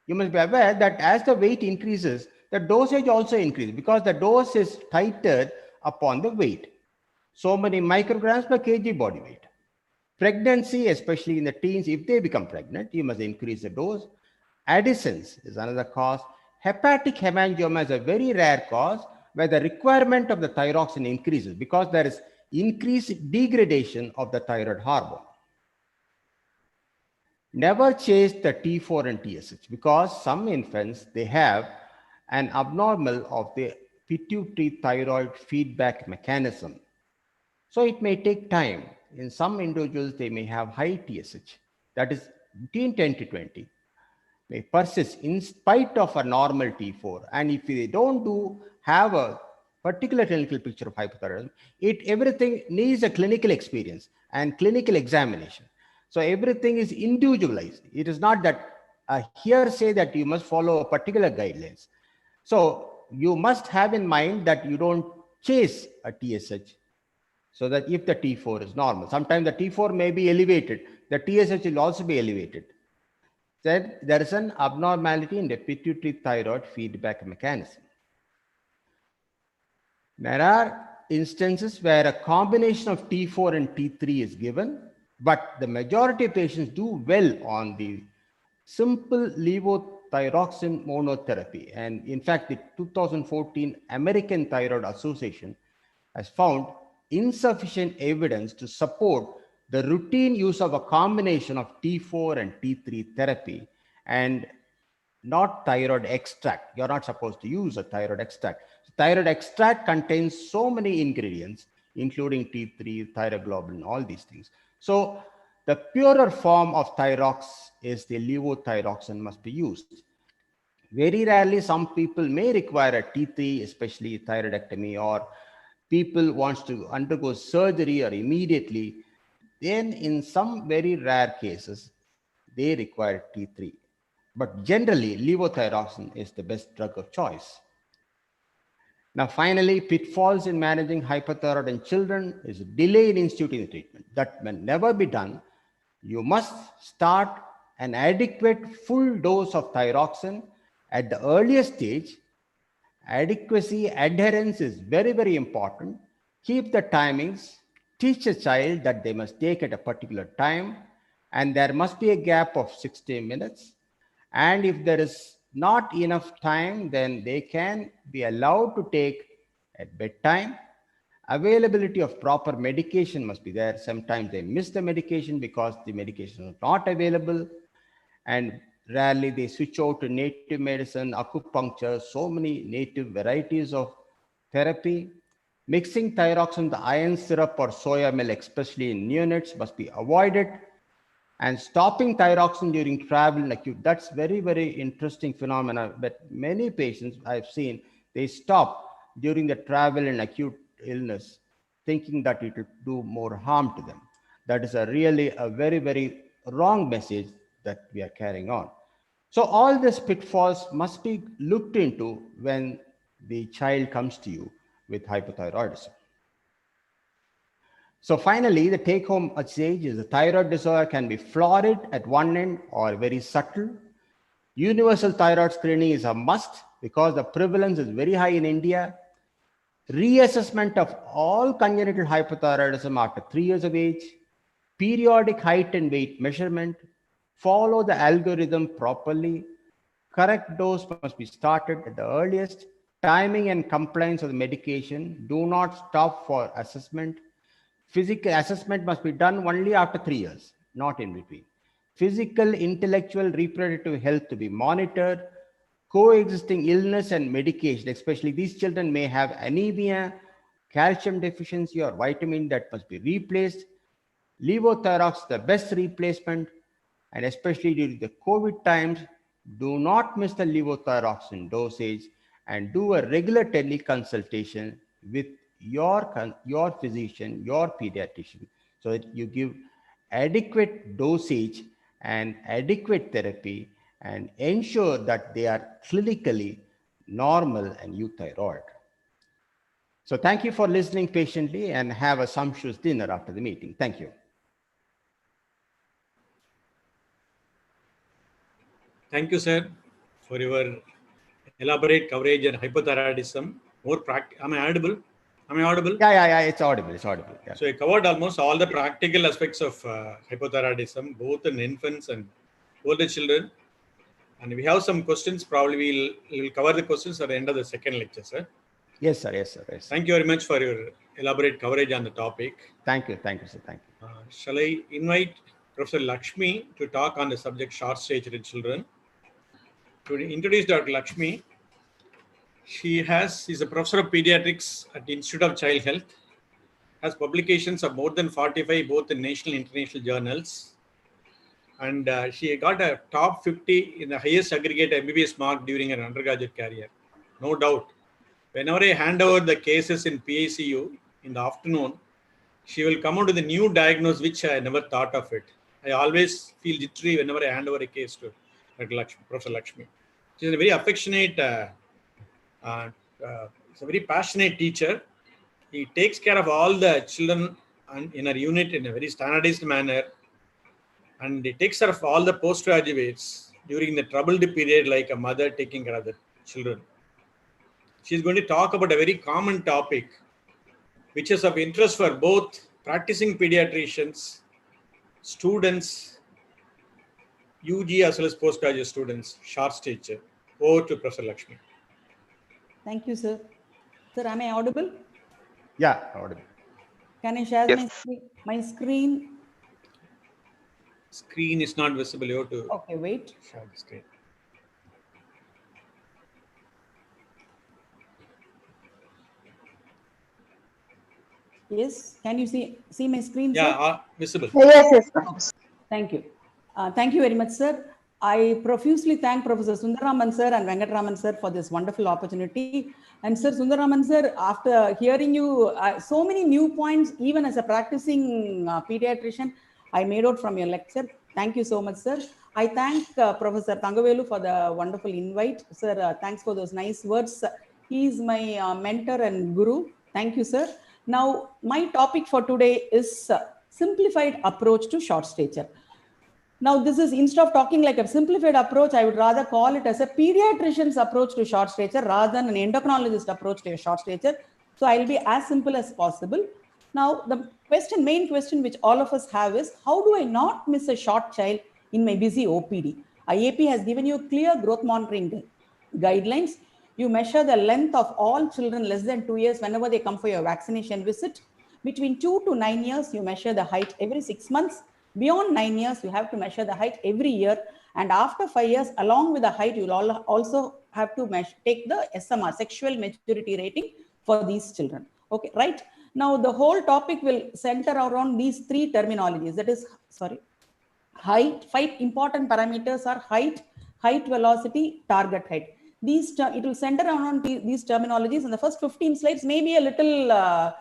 Speaker 3: You must be aware that as the weight increases, the dosage also increases because the dose is tighter upon the weight. so many micrograms per kg body weight. Pregnancy, especially in the teens, if they become pregnant, you must increase the dose. Addison's is another cause. Hepatic hemangioma is a very rare cause where the requirement of the thyroxine increases because there is increased degradation of the thyroid hormone. Never chase the T4 and TSH because some infants, they have an abnormal of the pituitary thyroid feedback mechanism. So it may take time. In some individuals, they may have high TSH, that is between 10 to 20, may persist in spite of a normal T4. And if they don't have a particular clinical picture of hypothyroidism, everything needs a clinical experience and clinical examination. So everything is individualized. It is not that a hearsay that you must follow a particular guidelines. So you must have in mind that you don't chase a TSH, so that if the T4 is normal, sometimes the T4 may be elevated, the TSH will also be elevated. Then there is an abnormality in the pituitary thyroid feedback mechanism. There are instances where a combination of T4 and T3 is given, but the majority of patients do well on the simple levothyroxine monotherapy. And in fact, the 2014 American Thyroid Association has found insufficient evidence to support the routine use of a combination of T4 and T3 therapy and not thyroid extract. You're not supposed to use a thyroid extract. Thyroid extract contains so many ingredients, including T3, thyroglobulin, all these things. So the purer form of thyrox is the levothyroxine must be used. Very rarely, some people may require a T3, especially thyroidectomy, or people wants to undergo surgery or immediately. Then in some very rare cases, they require T3. But generally, levothyroxine is the best drug of choice. Now, finally, pitfalls in managing hypothyroid in children is delay in instituting the treatment. That may never be done. You must start an adequate full dose of thyroxine at the earliest stage. Adequacy, adherence is very, very important. Keep the timings. Teach a child that they must take at a particular time, and there must be a gap of 60 minutes. And if there is not enough time, then they can be allowed to take at bedtime. Availability of proper medication must be there. Sometimes they miss the medication because the medication is not available. And rarely they switch out to native medicine, acupuncture, so many native varieties of therapy. Mixing thyroxine with iron syrup or soya milk, especially in neonates, must be avoided. And stopping thyroxine during travel and acute, that's very, very interesting phenomena. But many patients I've seen, they stop during the travel and acute illness, thinking that it will do more harm to them. That is really a very, very wrong message that we are carrying on. So all these pitfalls must be looked into when the child comes to you with hypothyroidism. So finally, the take-home message is the thyroid disorder can be florid at one end or very subtle. Universal thyroid screening is a must because the prevalence is very high in India. Reassessment of all congenital hypothyroidism after 3 years of age. Periodic height and weight measurement. Follow the algorithm properly. Correct dose must be started at the earliest. Timing and compliance of the medication. Do not stop for assessment. Physical assessment must be done only after 3 years, not in between. Physical, intellectual, reproductive health to be monitored. Coexisting illness and medication, especially these children may have anemia, calcium deficiency, or vitamin that must be replaced. Levothyroxine, the best replacement, and especially during the COVID times, do not miss the levothyroxine dosage and do a regular teleconsultation with your physician, your pediatrician, so that you give adequate dosage and adequate therapy and ensure that they are clinically normal and euthyroid. So thank you for listening patiently and have a sumptuous dinner after the meeting. Thank you.
Speaker 6: Thank you, sir, for your elaborate coverage on hypothyroidism. Am I audible? Am I audible?
Speaker 3: Yeah, it's audible. Yeah.
Speaker 6: So I covered almost all the practical aspects of hypothyroidism, both in infants and older children. And we have some questions. Probably we'll cover the questions at the end of the second lecture, sir.
Speaker 3: Yes, sir.
Speaker 6: Thank you very much for your elaborate coverage on the topic.
Speaker 3: Thank you, sir. Thank you.
Speaker 6: Shall I invite Professor Lakshmi to talk on the subject short stature in children? To introduce Dr. Lakshmi, she is a professor of pediatrics at the Institute of Child Health, has publications of more than 45 both in national and international journals, and she got a top 50 in the highest aggregate MBBS mark during her undergraduate career. No doubt. Whenever I hand over the cases in PICU in the afternoon, she will come out with a new diagnosis which I never thought of it. I always feel jittery whenever I hand over a case to Professor Lakshmi. She's a very affectionate, she's a very passionate teacher. He takes care of all the children in our unit in a very standardized manner. And he takes care of all the postgraduates during the troubled period like a mother taking care of the children. She's going to talk about a very common topic, which is of interest for both practicing pediatricians, students, UG as well as postgraduate students, short stature. Over to Professor Lakshmi.
Speaker 4: Thank you, sir. Sir, am I audible?
Speaker 3: Yeah, audible.
Speaker 4: Can I share my screen?
Speaker 6: Screen is not visible. You have to
Speaker 4: okay, wait.
Speaker 6: Share the screen.
Speaker 4: Yes, can you see my screen,
Speaker 6: yeah,
Speaker 4: sir?
Speaker 6: Visible.
Speaker 5: Yes.
Speaker 4: Thank you. Thank you very much, sir. I profusely thank Professor Sundaraman sir and Venkatraman sir for this wonderful opportunity. And sir, Sundaraman sir, after hearing you, so many new points, even as a practicing pediatrician, I made out from your lecture. Thank you so much, sir. I thank Professor Thangavelu for the wonderful invite. Sir, thanks for those nice words. He is my mentor and guru. Thank you, sir. Now, my topic for today is simplified approach to short stature. Now, this is, instead of talking like a simplified approach, I would rather call it as a pediatrician's approach to short stature rather than an endocrinologist approach to a short stature. So I'll be as simple as possible. Now, the main question which all of us have is, how do I not miss a short child in my busy OPD? IAP has given you clear growth monitoring guidelines. You measure the length of all children less than 2 years whenever they come for your vaccination visit. Between 2 to 9 years, you measure the height every 6 months. Beyond 9 years, you have to measure the height every year. And after 5 years, along with the height, you'll also have to take the SMR, sexual maturity rating, for these children. Okay, right? Now, the whole topic will center around these three terminologies. That is, height. 5 important parameters are height, velocity, target height. It will center around these terminologies. In the first 15 slides, maybe a little, a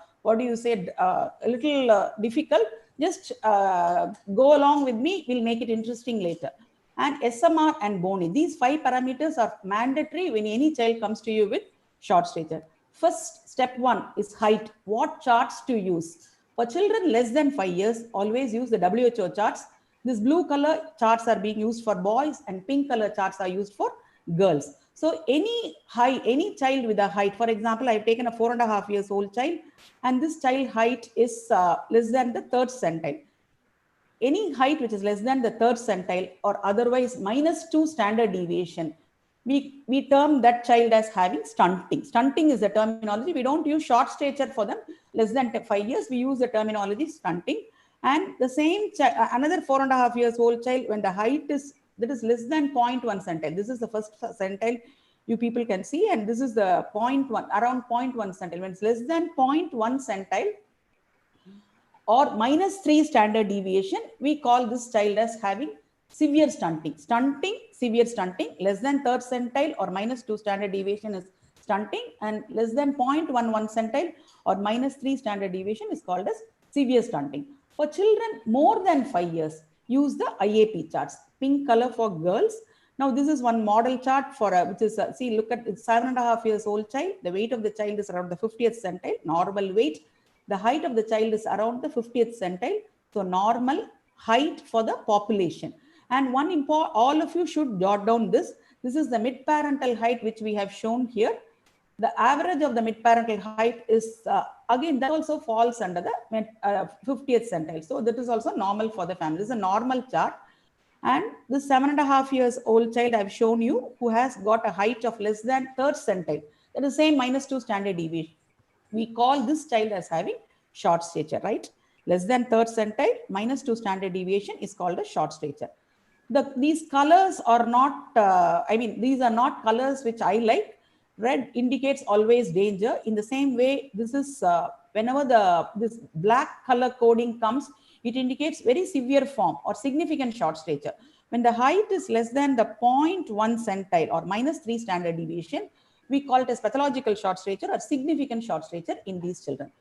Speaker 4: little difficult. Just go along with me. We'll make it interesting later. And SMR and bony. These 5 parameters are mandatory when any child comes to you with short stature. First, step 1 is height. What charts to use? For children less than 5 years, always use the WHO charts. This blue color charts are being used for boys and pink color charts are used for girls. So any child with a height, for example, I've taken a 4.5 years old child and this child height is less than the 3rd centile. Any height which is less than the 3rd centile or otherwise -2 standard deviation, we term that child as having stunting. Stunting is the terminology. We don't use short stature for them less than 5 years. We use the terminology stunting. And the same another 4.5 years old child, when the height is less than 0.1 centile. This is the first centile you people can see, and this is the 0.1, around 0.1 centile. When it's less than 0.1 centile or -3 standard deviation, we call this child as having severe stunting. Severe stunting, less than 3rd centile or -2 standard deviation is stunting, and less than 0.11 centile or -3 standard deviation is called as severe stunting. For children more than 5 years, use the IAP charts. Pink color for girls. Now, this is one model chart for which is look at 7.5 years old child. The weight of the child is around the 50th centile, normal weight. The height of the child is around the 50th centile. So normal height for the population. And all of you should jot down this. This is the mid-parental height which we have shown here. The average of the mid-parental height is, again, that also falls under the 50th centile. So that is also normal for the family. This is a normal chart. And the 7.5 years old child I've shown you, who has got a height of less than 3rd centile, that is same -2 standard deviation. We call this child as having short stature, right? Less than 3rd centile, -2 standard deviation is called a short stature. These colors are not, these are not colors which I like. Red indicates always danger. In the same way, this is, whenever this black color coding comes, it indicates very severe form or significant short stature. When the height is less than the 0.1 centile or -3 standard deviation, we call it as pathological short stature or significant short stature in these children.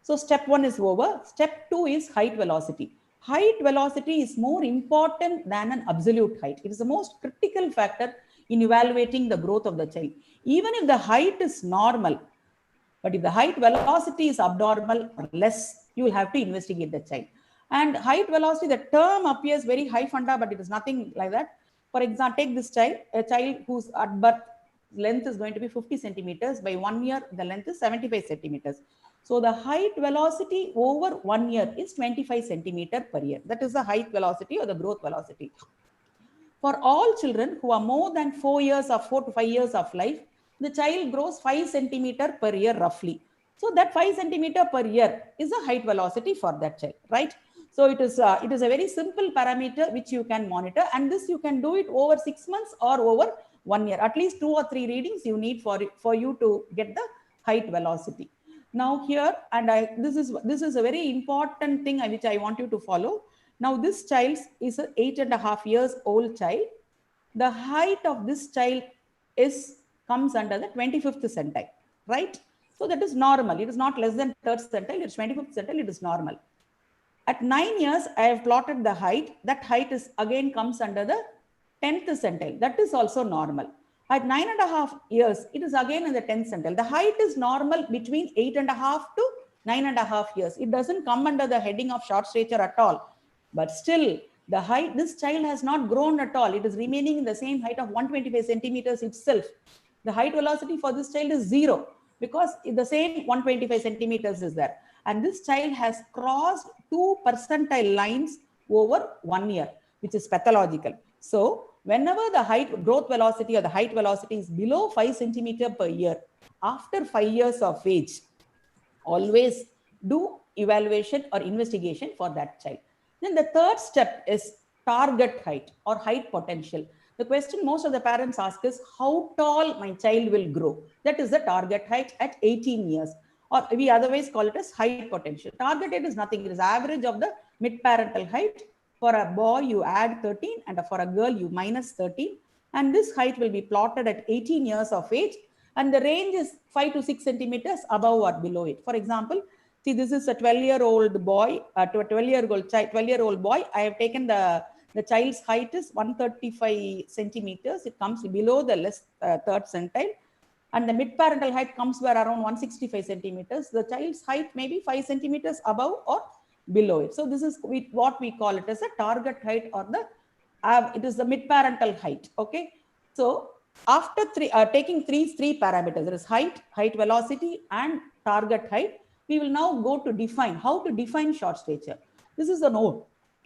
Speaker 4: So step 1 is over. Step 2 is height velocity. Height velocity is more important than an absolute height. It is the most critical factor in evaluating the growth of the child. Even if the height is normal, but if the height velocity is abnormal or less, you will have to investigate the child. And height velocity, the term appears very high funda, but it is nothing like that. For example, take this child, a child whose at birth length is going to be 50 centimeters. By 1 year, the length is 75 centimeters. So the height velocity over 1 year is 25 centimeter per year. That is the height velocity or the growth velocity. For all children who are more than 4 years or 4 to 5 years of life, the child grows 5 centimeter per year roughly. So that 5 centimeter per year is the height velocity for that child, right? So it is a very simple parameter which you can monitor, and this you can do it over 6 months or over 1 year. At least 2 or 3 readings you need for you to get the height velocity. Now here, and this is a very important thing which I want you to follow. Now this child is an 8.5 years old child. The height of this child comes under the 25th centile, right? So that is normal. It is not less than 3rd centile. It's 25th centile. It is normal. At 9 years, I have plotted the height. That height is again comes under the 10th centile. That is also normal. At 9.5 years, it is again in the 10th centile. The height is normal between 8.5 to 9.5 years. It doesn't come under the heading of short stature at all. But still, the height, this child has not grown at all. It is remaining in the same height of 125 centimeters itself. The height velocity for this child is 0 because the same 125 centimeters is there. And this child has crossed 2 percentile lines over 1 year, which is pathological. So whenever the height growth velocity or the height velocity is below 5 centimeter per year, after 5 years of age, always do evaluation or investigation for that child. Then the third step is target height or height potential. The question most of the parents ask is how tall my child will grow. That is the target height at 18 years, or we otherwise call it as height potential. Target height is nothing. It is average of the mid-parental height. For a boy, you add 13, and for a girl, you minus 13. And this height will be plotted at 18 years of age. And the range is 5 to 6 centimeters above or below it. For example, see, this is a 12-year-old boy, to a 12-year-old boy. I have taken the child's height is 135 centimeters. It comes below the less 3rd centile. And the mid-parental height comes where around 165 centimeters. The child's height may be 5 centimeters above or below it. So this is what we call it as a target height, or it is the mid-parental height. Okay. So after taking three parameters, there is height, height velocity, and target height. We will now go to define how to define short stature. This is an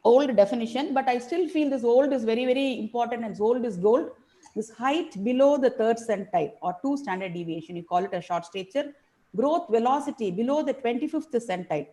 Speaker 4: old definition, but I still feel this old is very, very important, and old is gold. This height below the 3rd centile or 2 standard deviation, you call it a short stature. Growth velocity below the 25th centile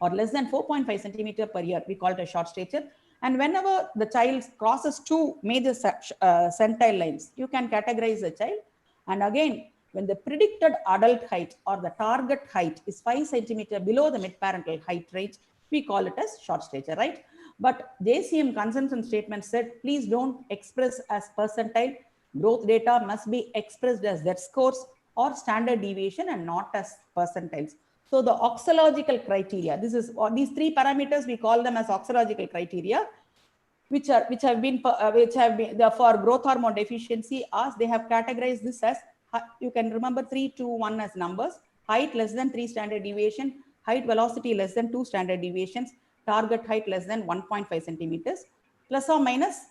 Speaker 4: or less than 4.5 centimeter per year, we call it a short stature. And whenever the child crosses 2 major centile lines, you can categorize the child. And again, when the predicted adult height or the target height is 5 centimeter below the mid-parental height range, we call it as short stature, right? But JCM consensus statement said, please don't express as percentile. Growth data must be expressed as z-scores or standard deviation and not as percentiles. So the oxological criteria, these 3 parameters, we call them as oxological criteria, which have been for growth hormone deficiency, as they have categorized this as, you can remember 3, 2, 1 as numbers: height less than 3 standard deviation, height velocity less than 2 standard deviations, target height less than 1.5 centimeters, plus or minus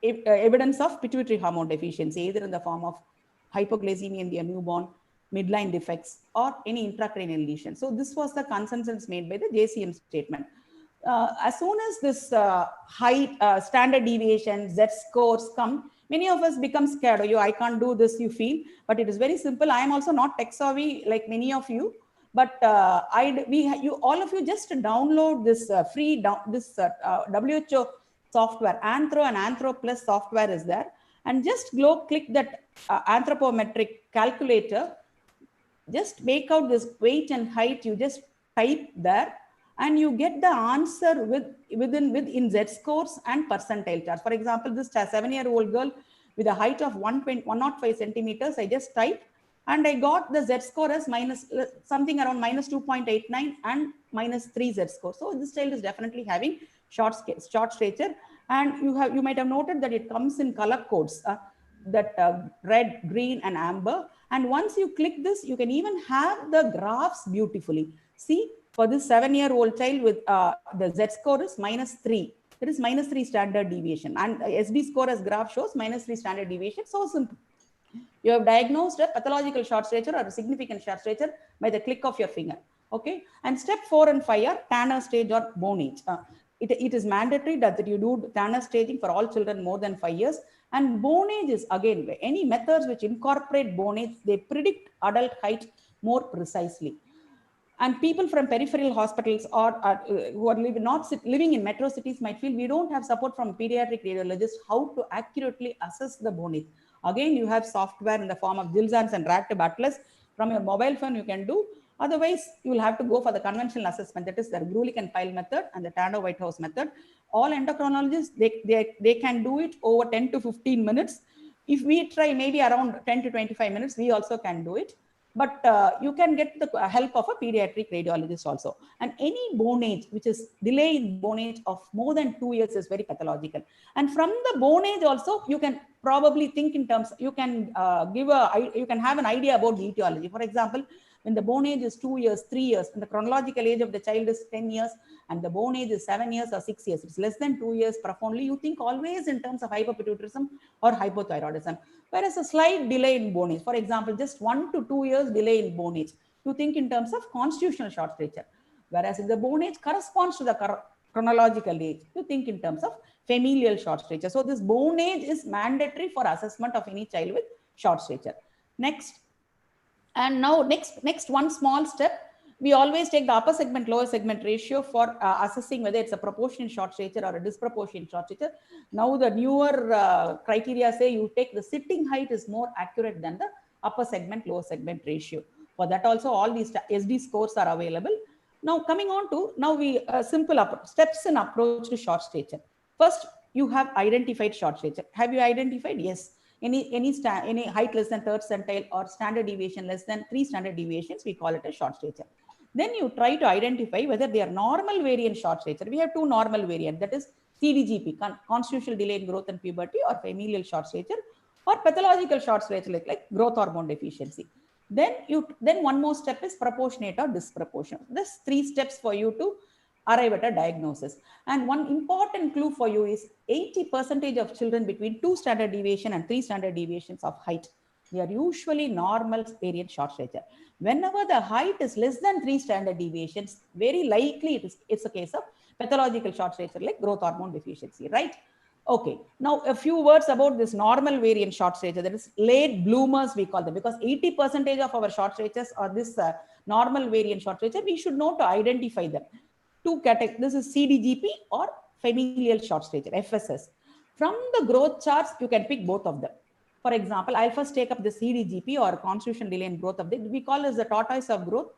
Speaker 4: evidence of pituitary hormone deficiency, either in the form of hypoglycemia in the newborn, midline defects, or any intracranial lesion. So this was the consensus made by the JCM statement. As soon as this height, standard deviation, Z scores come, many of us become scared. Oh, I can't do this, you feel. But it is very simple. I am also not tech savvy like many of you. But all of you just download this free WHO software, Anthro and Anthro Plus software is there. And just click that anthropometric calculator. Just make out this weight and height. You just type there, and you get the answer within Z scores and percentile charts. For example, this 7-year-old girl with a height of 105 centimeters, I just typed, and I got the Z score as something around -2.89 and -3 Z score. So this child is definitely having short stature, and you might have noted that it comes in color codes, red, green, and amber. And once you click this, you can even have the graphs beautifully. See, for this 7-year-old child with the Z score is -3. It is -3 standard deviation, and SB score as graph shows -3 standard deviation. So simple. You have diagnosed a pathological short stature or a significant short stature by the click of your finger. Okay. And step 4 and 5 are Tanner stage or bone age. It is mandatory that you do Tanner staging for all children more than 5 years. And bone age is, again, any methods which incorporate bone age, they predict adult height more precisely. And people from peripheral hospitals or who are living in metro cities might feel we don't have support from pediatric radiologists how to accurately assess the bone age. Again, you have software in the form of Gilzans and Ractib Atlas. From your mobile phone, you can do. Otherwise, you will have to go for the conventional assessment. That is the Grulich and Pyle method and the Tanner-Whitehouse method. All endocrinologists, they can do it over 10 to 15 minutes. If we try maybe around 10 to 25 minutes, we also can do it. But you can get the help of a pediatric radiologist also. And any bone age, which is delay in bone age of more than 2 years, is very pathological. And from the bone age also, you can probably think in terms, you can you can have an idea about the etiology. For example, when the bone age is 2 years, 3 years, and the chronological age of the child is 10 years, and the bone age is 7 years or 6 years, it's less than 2 years profoundly, you think always in terms of hypopituitarism or hypothyroidism. Whereas a slight delay in bone age, for example, just 1 to 2 years delay in bone age, you think in terms of constitutional short stature. Whereas if the bone age corresponds to the chronological age, you think in terms of familial short stature. So this bone age is mandatory for assessment of any child with short stature. Next. And now next one small step, we always take the upper segment, lower segment ratio for assessing whether it's a proportionate short stature or a disproportionate short stature. Now the newer criteria say you take the sitting height is more accurate than the upper segment, lower segment ratio. For that also all these SD scores are available. Now coming on to, now we simple steps in approach to short stature. First, you have identified short stature. Have you identified? Yes. Any height less than third centile or standard deviation less than 3 standard deviations, we call it a short stature. Then you try to identify whether they are normal variant short stature. We have 2 normal variants, that is CDGP, constitutional delay in growth and puberty, or familial short stature, or pathological short stature like growth hormone deficiency. Then one more step is proportionate or disproportionate. There's 3 steps for you to arrive at a diagnosis. And one important clue for you is 80% of children between 2 standard deviation and 3 standard deviations of height, they are usually normal variant short stature. Whenever the height is less than 3 standard deviations, very likely it's a case of pathological short stature like growth hormone deficiency, right? Okay, now a few words about this normal variant short stature, that is late bloomers we call them, because 80% of our short statures are this normal variant short stature. We should know to identify them. 2 categories, this is CDGP or familial short stature, FSS. From the growth charts, you can pick both of them. For example, I'll first take up the CDGP or constitutional delay in growth of the, we call as the tortoise of growth.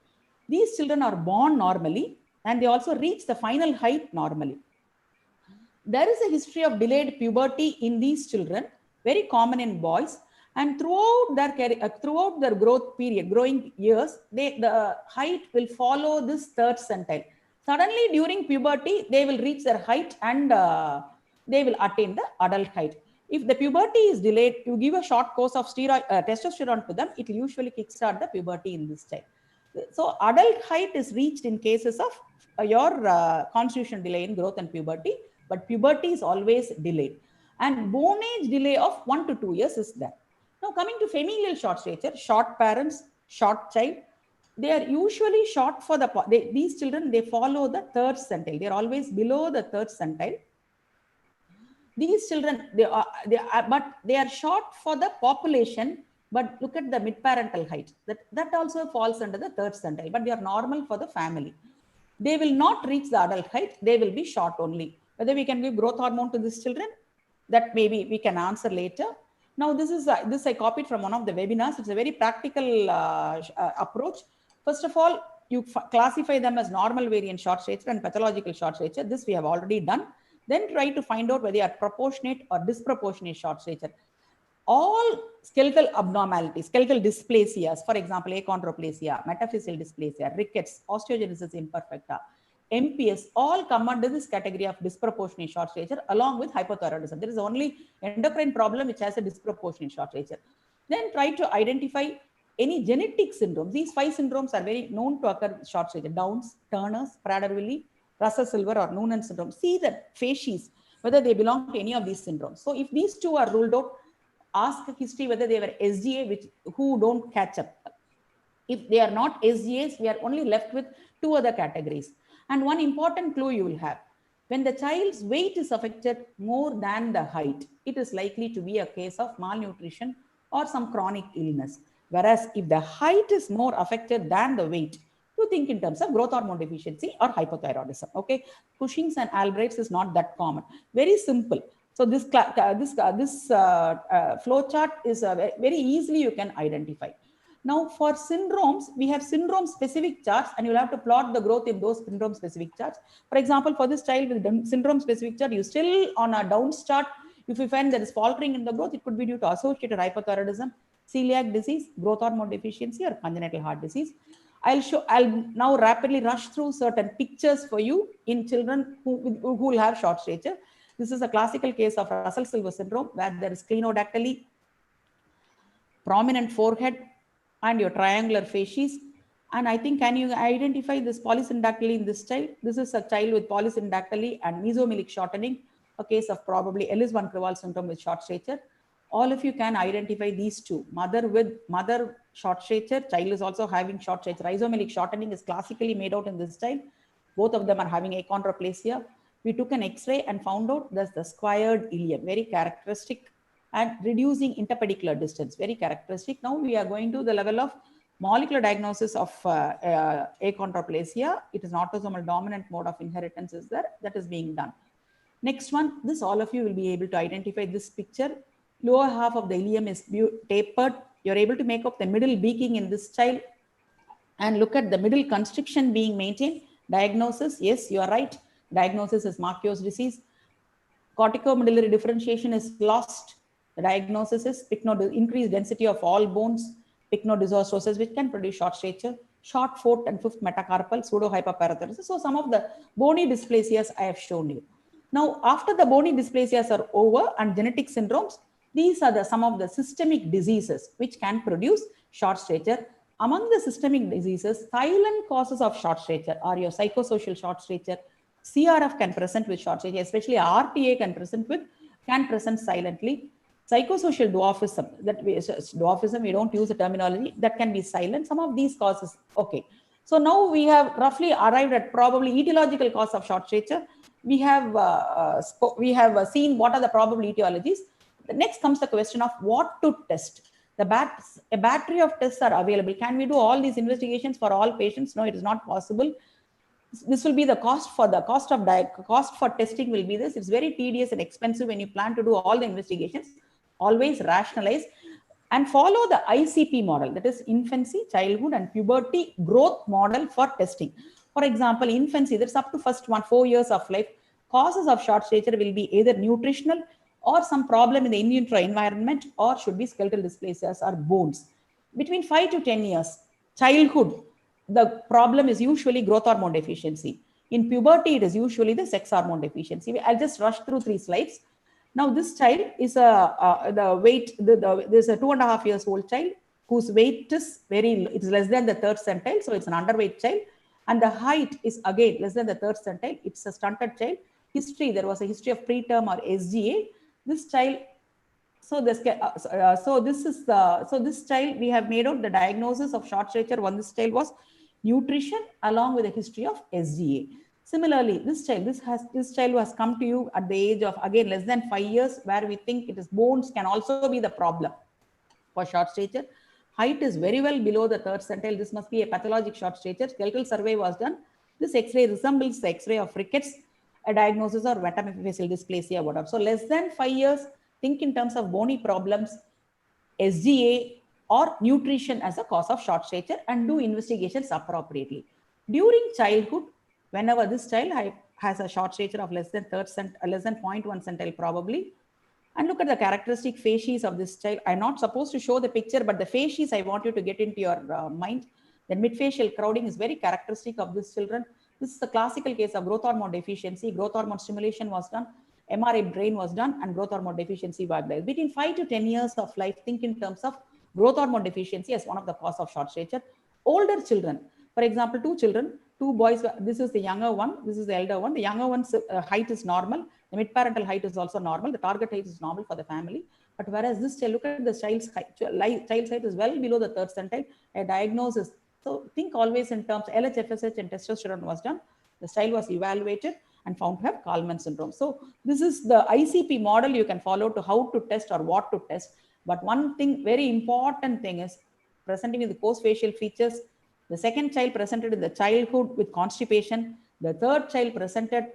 Speaker 4: These children are born normally and they also reach the final height normally. There is a history of delayed puberty in these children, very common in boys, and throughout their growth period, growing years, the height will follow this third centile. Suddenly during puberty, they will reach their height and they will attain the adult height. If the puberty is delayed, you give a short course of testosterone to them, it will usually kickstart the puberty in this child. So adult height is reached in cases of your constitutional delay in growth and puberty, but puberty is always delayed. And bone age delay of 1 to 2 years is there. Now coming to familial short stature, short parents, short child, they are usually short for the, these children, they follow the third centile. They are always below the third centile. These children, but they are short for the population, but look at the mid-parental height. That also falls under the third centile, but they are normal for the family. They will not reach the adult height. They will be short only. Whether we can give growth hormone to these children, that maybe we can answer later. Now, this I copied from one of the webinars. It's a very practical approach. First of all, you classify them as normal variant short stature and pathological short stature. This we have already done. Then try to find out whether they are proportionate or disproportionate short stature. All skeletal abnormalities, skeletal dysplasias, for example, achondroplasia, metaphyseal dysplasia, rickets, osteogenesis imperfecta, MPS, all come under this category of disproportionate short stature along with hypothyroidism. There is only endocrine problem which has a disproportionate short stature. Then try to identify any genetic syndromes. These 5 syndromes are very known to occur with short stature: Downs, Turner's, Prader-Willi, Russell-Silver or Noonan syndrome. See the facies, whether they belong to any of these syndromes. So if these 2 are ruled out, ask history whether they were SGA, who don't catch up. If they are not SGAs, we are only left with 2 other categories. And one important clue you will have: when the child's weight is affected more than the height, it is likely to be a case of malnutrition or some chronic illness. Whereas if the height is more affected than the weight, you think in terms of growth hormone deficiency or hypothyroidism. Okay, Cushing's and Albright's is not that common. Very simple. So this flow chart is very easily you can identify. Now for syndromes, we have syndrome specific charts, and you'll have to plot the growth in those syndrome specific charts. For example, for this child with syndrome specific chart, you still on a Downs chart, if you find there is faltering in the growth, it could be due to associated hypothyroidism, celiac disease, growth hormone deficiency, or congenital heart disease. I'll now rapidly rush through certain pictures for you in children who will have short stature. This is a classical case of Russell-Silver syndrome where there is clinodactyly, prominent forehead, and your triangular facies. And I think, can you identify this polysyndactyly in this child? This is a child with polysyndactyly and mesomelic shortening, a case of probably Ellis-Van Creveld syndrome with short stature. All of you can identify these 2. Mother short stature, child is also having short stature. Isomelic shortening is classically made out in this child. Both of them are having achondroplasia. We took an X-ray and found out there's the squared ilium, very characteristic, and reducing interpedicular distance, very characteristic. Now we are going to the level of molecular diagnosis of achondroplasia. It is an autosomal dominant mode of inheritance is there, that is being done. Next one, this all of you will be able to identify this picture. Lower half of the ilium is tapered. You're able to make up the middle beaking in this child and look at the middle constriction being maintained. Diagnosis, yes, you are right. Diagnosis is Marquio's disease. Corticomedullary differentiation is lost. The diagnosis is increased density of all bones, pycnodysostrosis, which can produce short stature, short 4th and 5th metacarpal, pseudohyperparathyroidism. So some of the bony dysplasias I have shown you. Now, after the bony dysplasias are over and genetic syndromes, these are some of the systemic diseases which can produce short stature. Among the systemic diseases, silent causes of short stature are your psychosocial short stature. CRF can present with short stature, especially RTA can present silently. Psychosocial dwarfism, we don't use the terminology, that can be silent. Some of these causes, okay. So now we have roughly arrived at probably etiological cause of short stature. We have seen what are the probable etiologies. The next comes the question of what to test. A battery of tests are available. Can we do all these investigations for all patients? No, it is not possible. This will be the cost for testing will be this. It's very tedious and expensive when you plan to do all the investigations. Always rationalize and follow the ICP model, that is infancy, childhood, and puberty growth model for testing. For example, infancy, that's up to first 4 years of life. Causes of short stature will be either nutritional or some problem in the in utero environment, or should be skeletal dysplasias or bones. Between 5 to 10 years, childhood, the problem is usually growth hormone deficiency. In puberty, it is usually the sex hormone deficiency. I'll just rush through 3 slides. Now, this child is there's a 2.5 years old child whose weight is it's less than the 3rd centile. So it's an underweight child. And the height is again less than the 3rd centile. It's a stunted child. History, there was a history of preterm or SGA. This child, So this child, we have made out the diagnosis of short stature. One, this child was nutrition along with a history of SGA. Similarly, this child who has come to you at the age of again less than 5 years, where we think it is bones can also be the problem for short stature. Height is very well below the third centile. This must be a pathologic short stature. Skeletal survey was done. This X-ray resembles the X-ray of rickets, a diagnosis or metametaphyseal dysplasia, whatever. So less than 5 years, think in terms of bony problems, SGA or nutrition as a cause of short stature, and do investigations appropriately. During childhood, whenever this child has a short stature of less than 0.1 centile probably, and look at the characteristic facies of this child. I'm not supposed to show the picture, but the facies I want you to get into your mind. The midfacial crowding is very characteristic of these children. This is a classical case of growth hormone deficiency. Growth hormone stimulation was done, MRI brain was done, and growth hormone deficiency was there. Between 5 to 10 years of life, think in terms of growth hormone deficiency as one of the cause of short stature. Older children, for example, two boys, this is the younger one, this is the elder one. The younger one's height is normal. The mid-parental height is also normal. The target height is normal for the family. But whereas this child, look at the child's height. Child's height is well below the third centile. A diagnosis. So think always in terms, LH, and testosterone was done. The child was evaluated and found to have Kallmann syndrome. So this is the ICP model you can follow to how to test or what to test. But one thing, very important thing is presenting with the post-facial features. The second child presented in the childhood with constipation. The third child presented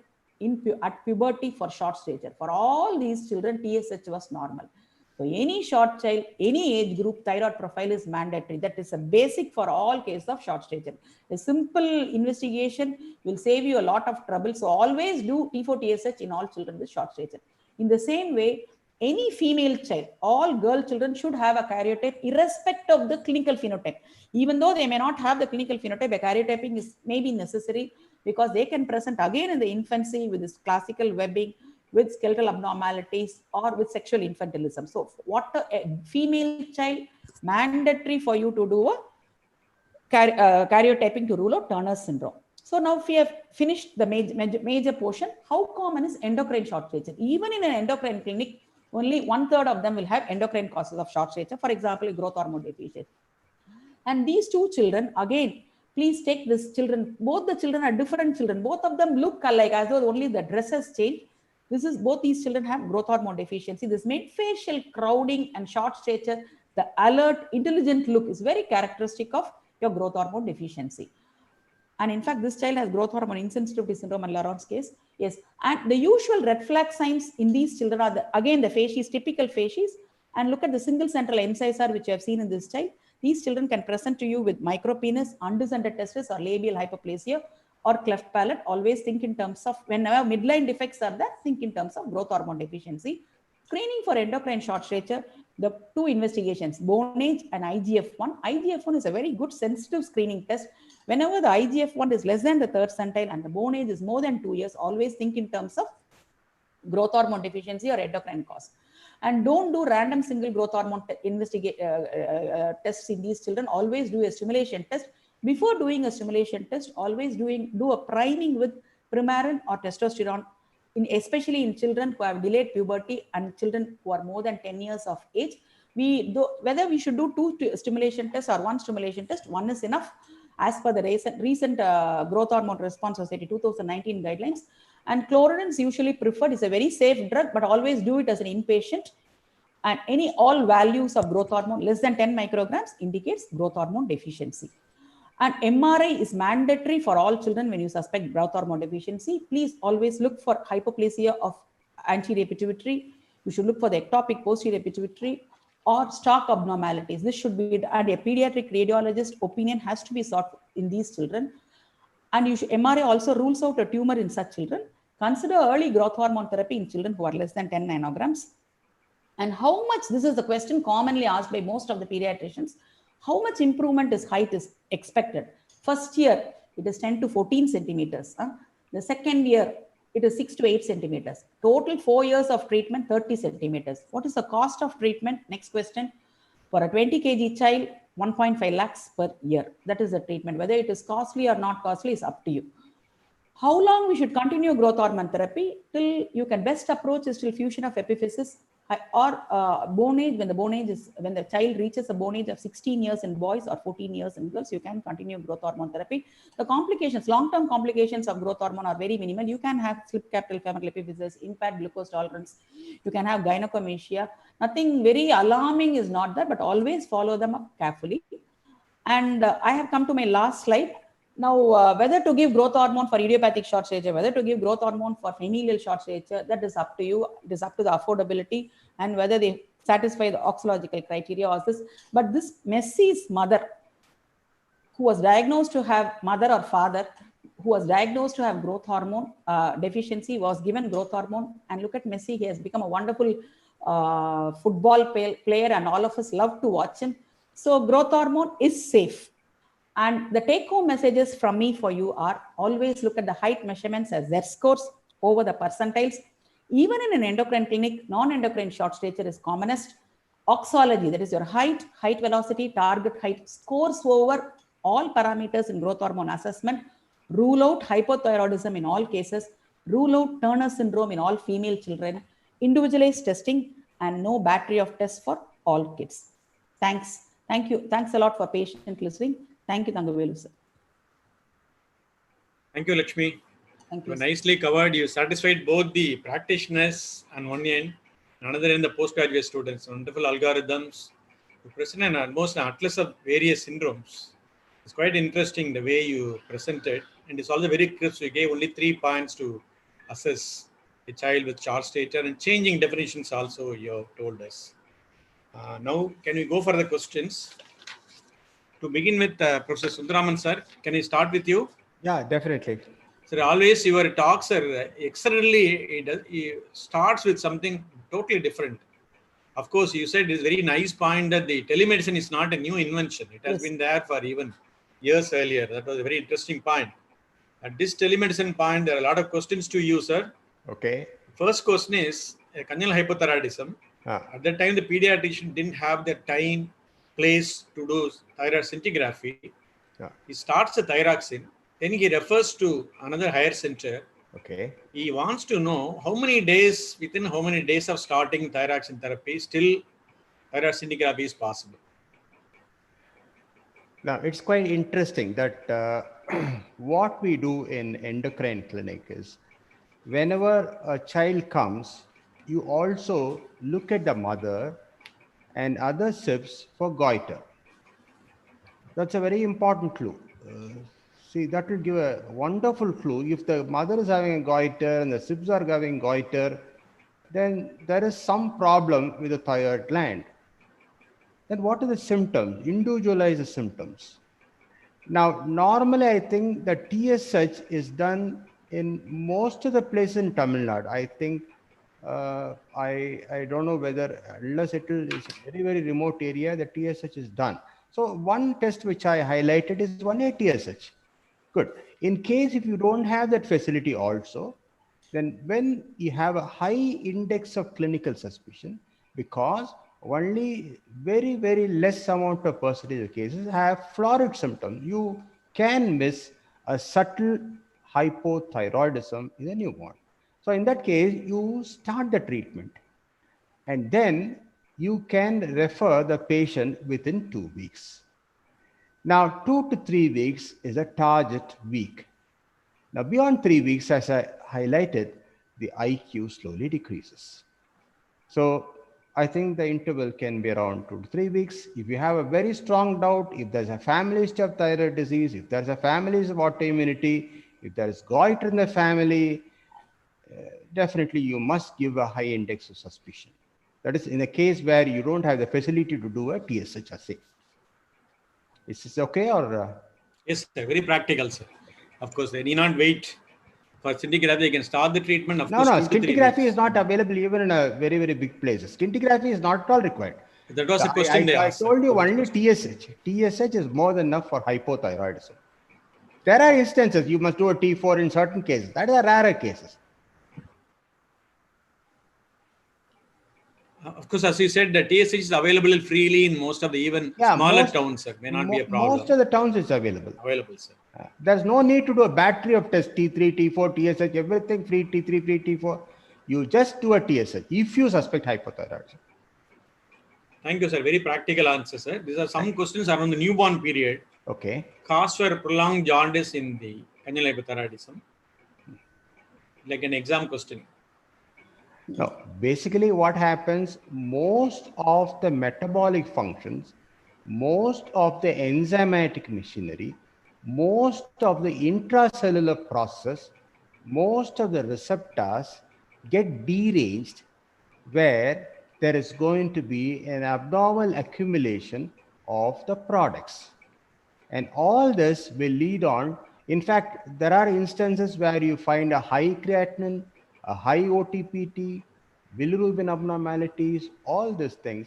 Speaker 4: at puberty for short stature. For all these children, TSH was normal. So any short child, any age group, thyroid profile is mandatory. That is a basic for all cases of short stature. A simple investigation will save you a lot of trouble. So always do T4 TSH in all children with short stature. In the same way, any female child, all girl children should have a karyotype irrespective of the clinical phenotype. Even though they may not have the clinical phenotype, a karyotyping is maybe necessary because they can present again in the infancy with this classical webbing, with skeletal abnormalities, or with sexual infantilism. So what a female child, mandatory for you to do a karyotyping to rule out Turner syndrome. So now we have finished the major portion. How common is endocrine short stature? Even in an endocrine clinic, only 1/3 of them will have endocrine causes of short stature. For example, growth hormone deficiency. And these two children, again, please take this children. Both the children are different children. Both of them look alike, as though only the dress has changed. Both these children have growth hormone deficiency. This mid-facial crowding and short stature, the alert, intelligent look is very characteristic of your growth hormone deficiency. And in fact, this child has growth hormone insensitivity syndrome and Laurent's case. Yes. And the usual red flag signs in these children are, again, the facies, typical facies. And look at the single central incisor, which you have seen in this child. These children can present to you with micropenis, undescended testis, or labial hypoplasia, or cleft palate. Always think in terms of, whenever midline defects are there, think in terms of growth hormone deficiency. Screening for endocrine short stature, the two investigations, bone age and IGF-1. IGF-1 is a very good sensitive screening test. Whenever the IGF-1 is less than the third centile and the bone age is more than 2 years, always think in terms of growth hormone deficiency or endocrine cause. And don't do random single growth hormone tests in these children. Always do a stimulation test. Before doing a stimulation test, always do a priming with Premarin or testosterone, especially in children who have delayed puberty and children who are more than 10 years of age. Whether we should do 2 stimulation tests or 1 stimulation test, 1 is enough as per the recent Growth Hormone Response Society 2019 guidelines. And chloronin is usually preferred. It's a very safe drug, but always do it as an inpatient. And all values of growth hormone less than 10 micrograms indicates growth hormone deficiency. And MRI is mandatory for all children when you suspect growth hormone deficiency. Please always look for hypoplasia of anterior pituitary. You should look for the ectopic posterior pituitary or stalk abnormalities. This should be, and a pediatric radiologist opinion has to be sought in these children. And MRI also rules out a tumor in such children. Consider early growth hormone therapy in children who are less than 10 nanograms. And how much, this is the question commonly asked by most of the pediatricians, how much improvement is height is expected? First year, it is 10 to 14 centimeters. The second year, it is 6 to 8 centimeters. Total 4 years of treatment, 30 centimeters. What is the cost of treatment? Next question. For a 20 kg child, 1.5 lakhs per year. That is the treatment. Whether it is costly or not costly is up to you. How long we should continue growth hormone therapy? Till you can best approach is till fusion of epiphysis, Bone age, when the child reaches a bone age of 16 years in boys or 14 years in girls, you can continue growth hormone therapy. The complications, long-term complications of growth hormone are very minimal. You can have slip capital femoral epiphysis, impaired glucose tolerance. You can have gynecomastia. Nothing very alarming is not there, but always follow them up carefully. And I have come to my last slide. Now, whether to give growth hormone for idiopathic short stature, whether to give growth hormone for familial short stature, that is up to you. It is up to the affordability and whether they satisfy the oxological criteria or this. But this Messi's mother, who was diagnosed to have mother or father, who was diagnosed to have growth hormone deficiency, was given growth hormone. And look at Messi, he has become a wonderful football player, and all of us love to watch him. So growth hormone is safe. And the take-home messages from me for you are always look at the height measurements as Z-scores over the percentiles. Even in an endocrine clinic, non-endocrine short stature is commonest. Oxology, that is your height, height velocity, target height, scores over all parameters in growth hormone assessment. Rule out hypothyroidism in all cases. Rule out Turner syndrome in all female children. Individualized testing and no battery of tests for all kids. Thanks. Thank you. Thanks a lot for patient listening. Thank you, Thangavelu sir.
Speaker 6: Thank you, Lakshmi.
Speaker 4: Thank
Speaker 6: You
Speaker 4: you.
Speaker 6: nicely covered. You satisfied both the practitioners on one end, another end the postgraduate students. Wonderful algorithms. You present an almost an atlas of various syndromes. It's quite interesting the way you presented, and it's also very crisp. You gave only 3 points to assess a child with short stature, and changing definitions also you have told us. Now, can we go for the questions? To begin with, Professor Sundaraman sir, can I start with you?
Speaker 3: Yeah, definitely.
Speaker 6: Sir, always your talks are extraordinarily, it starts with something totally different. Of course, you said it's very nice point that the telemedicine is not a new invention. It has been there for even years earlier. That was a very interesting point. At this telemedicine point, there are a lot of questions to you, sir.
Speaker 3: Okay.
Speaker 6: First question is congenital hypothyroidism. At that time, the pediatrician didn't have the time, place to do thyroid scintigraphy. He starts the thyroxine. Then he refers to another higher center.
Speaker 3: Okay.
Speaker 6: He wants to know within how many days of starting thyroxine therapy, still thyroid scintigraphy is possible.
Speaker 3: Now, it's quite interesting that what we do in endocrine clinic is whenever a child comes, you also look at the mother and other SIBs for goiter. That's a very important clue. See, that will give a wonderful clue. If the mother is having a goiter and the SIBs are having goiter, then there is some problem with the thyroid gland. Then what are the symptoms? Individualize the symptoms. Now, normally I think the TSH is done in most of the places in Tamil Nadu. I think I don't know whether, unless it is a very, very remote area, the TSH is done. So one test which I highlighted is 1A TSH. Good. In case if you don't have that facility also, then when you have a high index of clinical suspicion, because only very, very less amount of percentage of cases have florid symptoms, you can miss a subtle hypothyroidism in a newborn. So in that case, you start the treatment and then you can refer the patient within 2 weeks. Now, 2 to 3 weeks is a target week. Now, beyond 3 weeks, as I highlighted, the IQ slowly decreases. So I think the interval can be around 2 to 3 weeks. If you have a very strong doubt, if there's a family history of thyroid disease, if there's a family history of autoimmunity, if there is goiter in the family, definitely you must give a high index of suspicion. That is in a case where you don't have the facility to do a TSH assay. Is this okay or?
Speaker 6: Yes, sir. Very practical, sir. Of course, they need not wait for scintigraphy. They can start the treatment. Of course,
Speaker 3: scintigraphy is not available even in a very, very big places. Scintigraphy is not at all required.
Speaker 6: That was the question they asked.
Speaker 3: I told you only TSH. TSH is more than enough for hypothyroidism. There are instances you must do a T4 in certain cases. That are rarer cases.
Speaker 6: Of course, as you said, the TSH is available freely in most of the even smaller towns, sir. May not be a problem.
Speaker 3: Most of the towns it's available.
Speaker 6: Available, sir.
Speaker 3: There's no need to do a battery of tests, T3, T4, TSH, everything free, T3, free, T4. You just do a TSH if you suspect hypothyroidism.
Speaker 6: Thank you, sir. Very practical answer, sir. These are some questions around the newborn period.
Speaker 3: Okay.
Speaker 6: Cause for prolonged jaundice in the congenital hypothyroidism. Like an exam question.
Speaker 3: Now, basically what happens, most of the metabolic functions, most of the enzymatic machinery, most of the intracellular process, most of the receptors get deranged where there is going to be an abnormal accumulation of the products. And all this will lead on. In fact, there are instances where you find a high creatinine, a high OTPT, bilirubin abnormalities, all these things.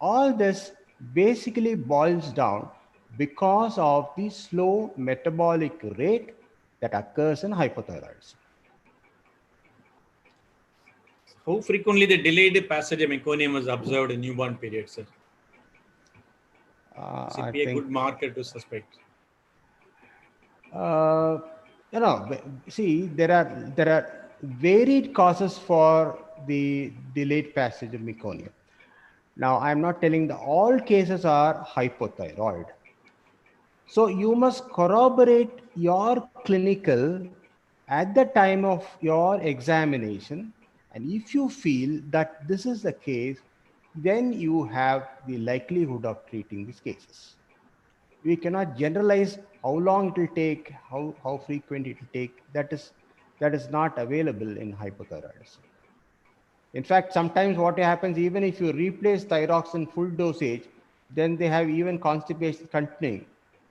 Speaker 3: All this basically boils down because of the slow metabolic rate that occurs in hypothyroidism.
Speaker 6: How frequently the delayed passage of meconium was observed in newborn period, sir? Should be a good marker to suspect.
Speaker 3: See, there are varied causes for the delayed passage of meconium. Now, I'm not telling that all cases are hypothyroid. So you must corroborate your clinical at the time of your examination. And if you feel that this is the case, then you have the likelihood of treating these cases. We cannot generalize how long it will take, how frequent it will take. That is not available in hypothyroidism. In fact, sometimes what happens, even if you replace thyroxine full dosage, then they have even constipation continuing.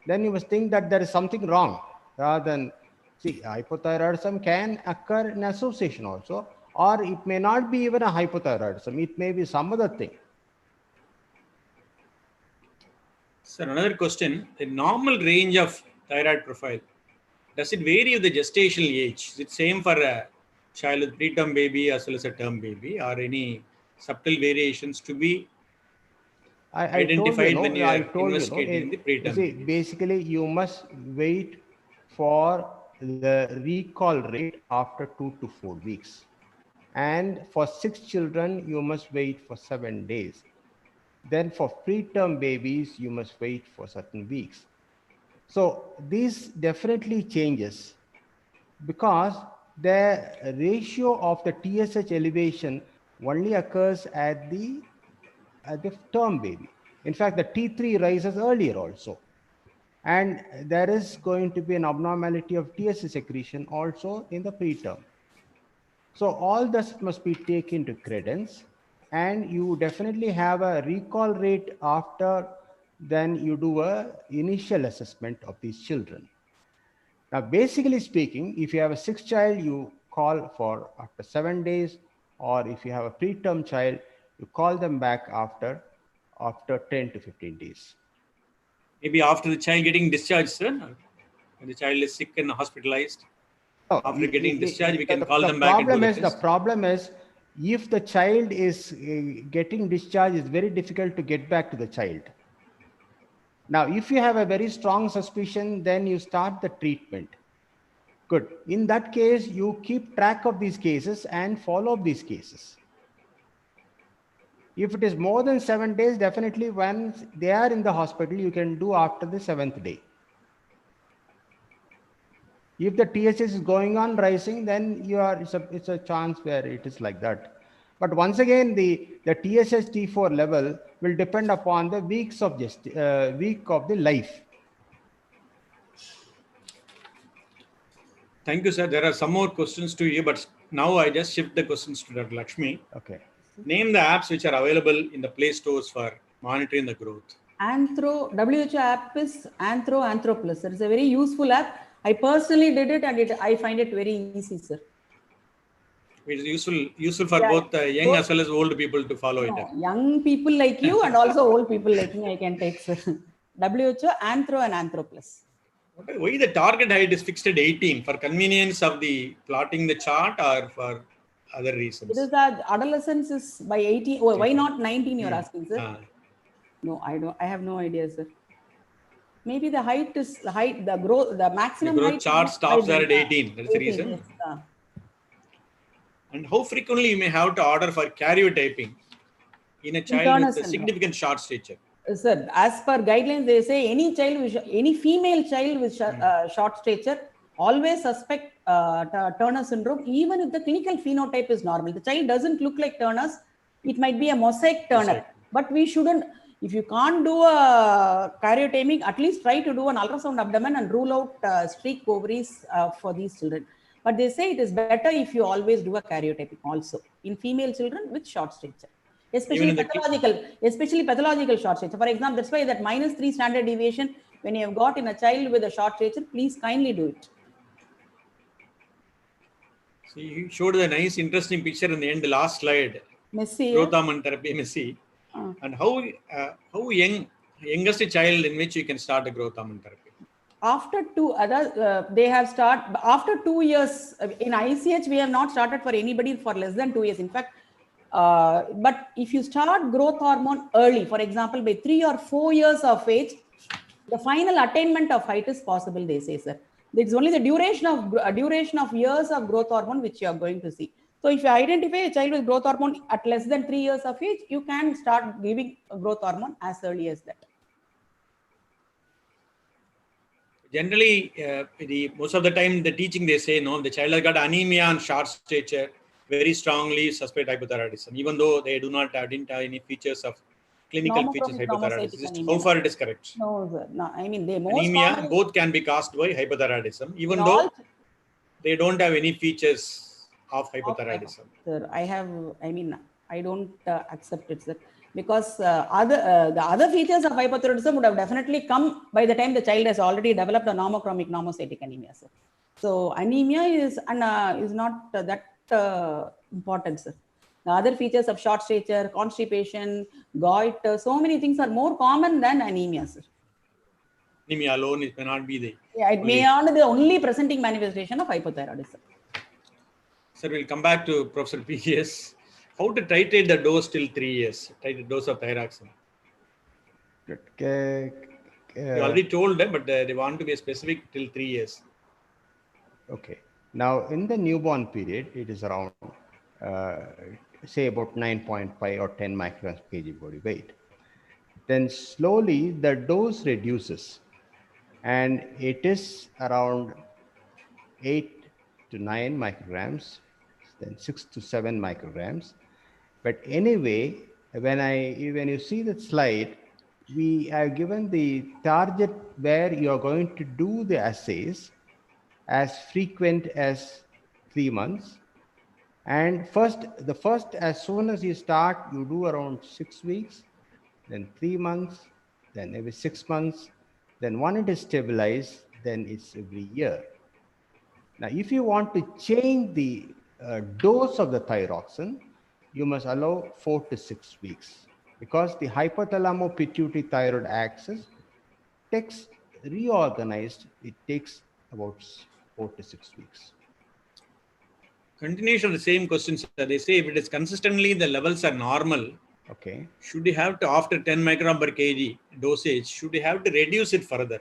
Speaker 3: Then you must think that there is something wrong, rather than, see, hypothyroidism can occur in association also, or it may not be even a hypothyroidism. It may be some other thing.
Speaker 6: Sir, another question. The normal range of thyroid profile, does it vary with the gestational age? Is it same for a child with preterm baby as well as a term baby, or any subtle variations to be identified when you are investigating the preterm babies?
Speaker 3: Basically, you must wait for the recall rate after 2 to 4 weeks. And for 6 children, you must wait for 7 days. Then for preterm babies, you must wait for certain weeks. So this definitely changes because the ratio of the TSH elevation only occurs at the term baby. In fact, the T3 rises earlier also. And there is going to be an abnormality of TSH secretion also in the preterm. So all this must be taken to credence, and you definitely have a recall rate after then you do a initial assessment of these children. Now, basically speaking, if you have a 6th child, you call for after 7 days, or if you have a preterm child, you call them back after 10 to 15 days.
Speaker 6: Maybe after the child getting discharged, sir, when the child is sick and hospitalized. After getting discharged, we can call them back and do the test.
Speaker 3: The problem is, if the child is getting discharged, it's very difficult to get back to the child. Now, if you have a very strong suspicion, then you start the treatment. Good. In that case, you keep track of these cases and follow up these cases. If it is more than 7 days, definitely once they are in the hospital, you can do after the 7th day. If the TSH is going on rising, then it's a chance where it is like that. But once again, the TSH T4 level will depend upon the week of the life.
Speaker 6: Thank you, sir. There are some more questions to you, but now I just shift the questions to Dr. Lakshmi.
Speaker 3: Okay.
Speaker 6: Name the apps which are available in the Play Stores for monitoring the growth.
Speaker 4: WHO app is Anthro Plus. It's a very useful app. I personally did it, and I find it very easy, sir.
Speaker 6: It is useful for both young as well as old people to follow it.
Speaker 4: Young people like you and also old people like me, I can take, sir. WHO, Anthro, and Anthro Plus.
Speaker 6: Why the target height is fixed at 18? For convenience of the plotting the chart, or for other reasons?
Speaker 4: It is that adolescence is by 18. Oh, why not 19? You're asking, sir. No, I don't. I have no idea, sir. Maybe the height is the growth, the maximum
Speaker 6: the growth
Speaker 4: height
Speaker 6: chart stops there at 18. That's the reason.
Speaker 4: Yes,
Speaker 6: And how frequently you may have to order for karyotyping in a child
Speaker 4: Turner
Speaker 6: with a
Speaker 4: syndrome.
Speaker 6: significant short stature?
Speaker 4: Sir, as per guidelines, they say any child with any female child with short stature always suspect Turner syndrome, even if the clinical phenotype is normal. The child doesn't look like Turner's. It might be a mosaic Turner, but we shouldn't. If you can't do a karyotyping, at least try to do an ultrasound abdomen and rule out streak ovaries for these children. But they say it is better if you always do a karyotyping also in female children with short stature. Especially pathological short stature. For example, that's why that -3 standard deviation, when you have got in a child with a short stature, please kindly do it.
Speaker 6: So you showed a nice, interesting picture in the end, the last slide.
Speaker 4: Messy.
Speaker 6: Growth hormone therapy, messy. And how youngest child in which you can start a growth hormone therapy?
Speaker 4: After they have started after 2 years. In ICH, we have not started for anybody for less than 2 years. In fact, but if you start growth hormone early, for example, by 3 or 4 years of age, the final attainment of height is possible, they say, sir. It's only the duration of years of growth hormone which you are going to see. So if you identify a child with growth hormone at less than 3 years of age, you can start giving growth hormone as early as that.
Speaker 6: Generally, most of the time, the teaching they say, no, the child has got anemia and short stature, very strongly suspect hypothyroidism, even though they didn't have any features of clinical features hypothyroidism. How far it is correct?
Speaker 4: No, sir. No, I mean, they most
Speaker 6: anemia
Speaker 4: common,
Speaker 6: both can be caused by hypothyroidism, even though they don't have any features of hypothyroidism.
Speaker 4: Sir, I don't accept it, sir. Because the other features of hypothyroidism would have definitely come by the time the child has already developed a normochromic normocytic anemia, sir. So anemia is not that important, sir. The other features of short stature, constipation, goiter, so many things are more common than anemia, sir.
Speaker 6: Anemia alone, it may not be the
Speaker 4: it may not be the only presenting manifestation of hypothyroidism.
Speaker 6: Sir, we'll come back to Professor PGS. How to titrate the dose till 3 years? Titrate dose of thyroxine. You already told them, but they want to be specific till 3 years.
Speaker 3: Okay. Now, in the newborn period, it is around, say, about 9.5 or 10 micrograms per kg body weight. Then slowly the dose reduces, and it is around 8 to 9 micrograms, then 6 to 7 micrograms. But anyway, when you see the slide, we have given the target where you are going to do the assays as frequent as 3 months. And the first, as soon as you start, you do around 6 weeks, then 3 months, then every 6 months. Then when it is stabilized, then it's every year. Now, if you want to change the dose of the thyroxine, you must allow 4 to 6 weeks, because the hypothalamo-pituitary thyroid axis takes reorganized. It takes about 4 to 6 weeks.
Speaker 6: Continuation of the same questions. They say if it is consistently the levels are normal,
Speaker 3: okay,
Speaker 6: should you have to, after 10 microgram per kg dosage, should you have to reduce it further?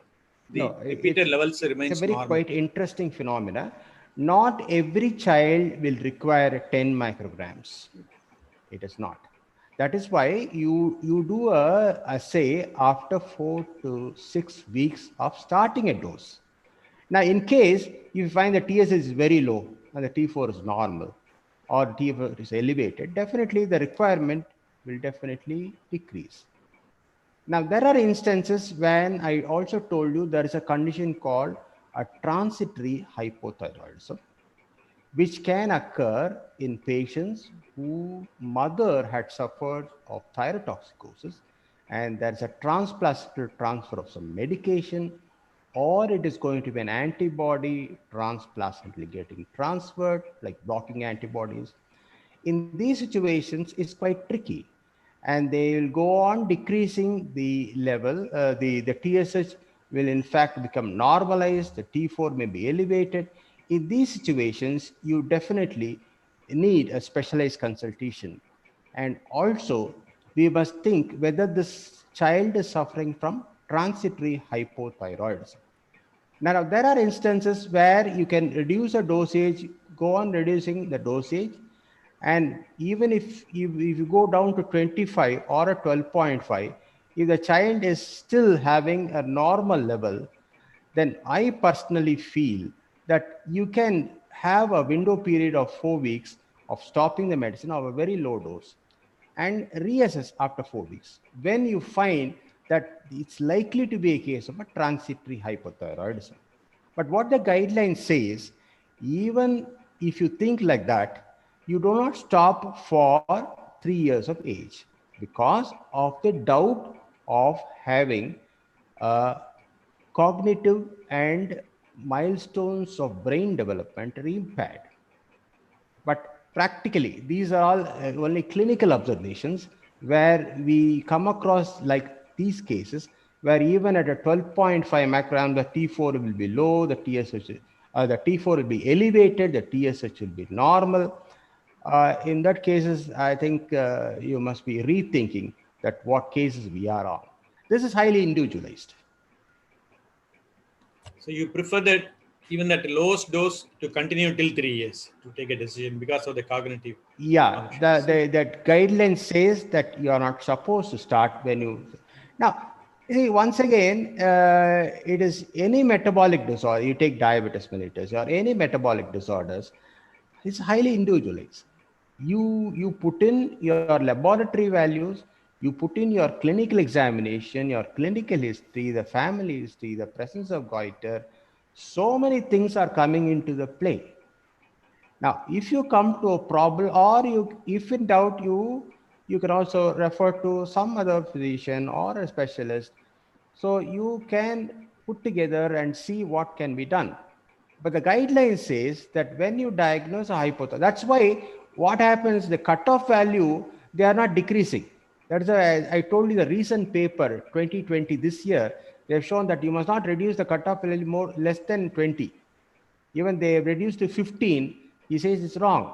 Speaker 6: The repeated levels remains
Speaker 3: it's a very
Speaker 6: normal.
Speaker 3: quite interesting phenomena. Not every child will require 10 micrograms. It is not. That is why you do a assay after 4 to 6 weeks of starting a dose. Now, in case you find the TSH is very low and the T4 is normal, or T4 is elevated, definitely the requirement will definitely decrease. Now, there are instances when I also told you there is a condition called a transitory hypothyroidism, which can occur in patients whose mother had suffered of thyrotoxicosis, and there's a transplacental transfer of some medication, or it is going to be an antibody transplacentally getting transferred, like blocking antibodies. In these situations, it's quite tricky, and they will go on decreasing the level. The TSH will in fact become normalized. The T4 may be elevated. In these situations, you definitely need a specialized consultation. And also, we must think whether this child is suffering from transitory hypothyroidism. Now, there are instances where you can reduce a dosage, go on reducing the dosage, And even if you go down to 25 or a 12.5, if the child is still having a normal level, then I personally feel that you can have a window period of 4 weeks of stopping the medicine of a very low dose and reassess after 4 weeks. When you find that it's likely to be a case of a transitory hypothyroidism. But what the guideline says, even if you think like that, you do not stop for 3 years of age because of the doubt of having cognitive and milestones of brain development are impaired. But practically, these are all only clinical observations where we come across like these cases where even at a 12.5 microgram, the T4 will be low, the TSH, the T4 will be elevated, the TSH will be normal. In that cases, I think you must be rethinking that what cases we are on. This is highly individualized.
Speaker 6: So you prefer that even at the lowest dose to continue till 3 years to take a decision because of the cognitive.
Speaker 3: Yeah, that guideline says that you are not supposed to start when you. Now, see, once again, it is any metabolic disorder. You take diabetes mellitus or any metabolic disorders. It's highly individualized. You put in your laboratory values, you put in your clinical examination, your clinical history, the family history, the presence of goiter. So many things are coming into the play. Now, if you come to a problem, or if in doubt, you can also refer to some other physician or a specialist. So you can put together and see what can be done. But the guideline says that when you diagnose a hypothyroidism, that's why what happens, the cutoff value, they are not decreasing. That's why I told you the recent paper, 2020, this year, they have shown that you must not reduce the cutoff value more less than 20. Even they have reduced to 15, he says it's wrong.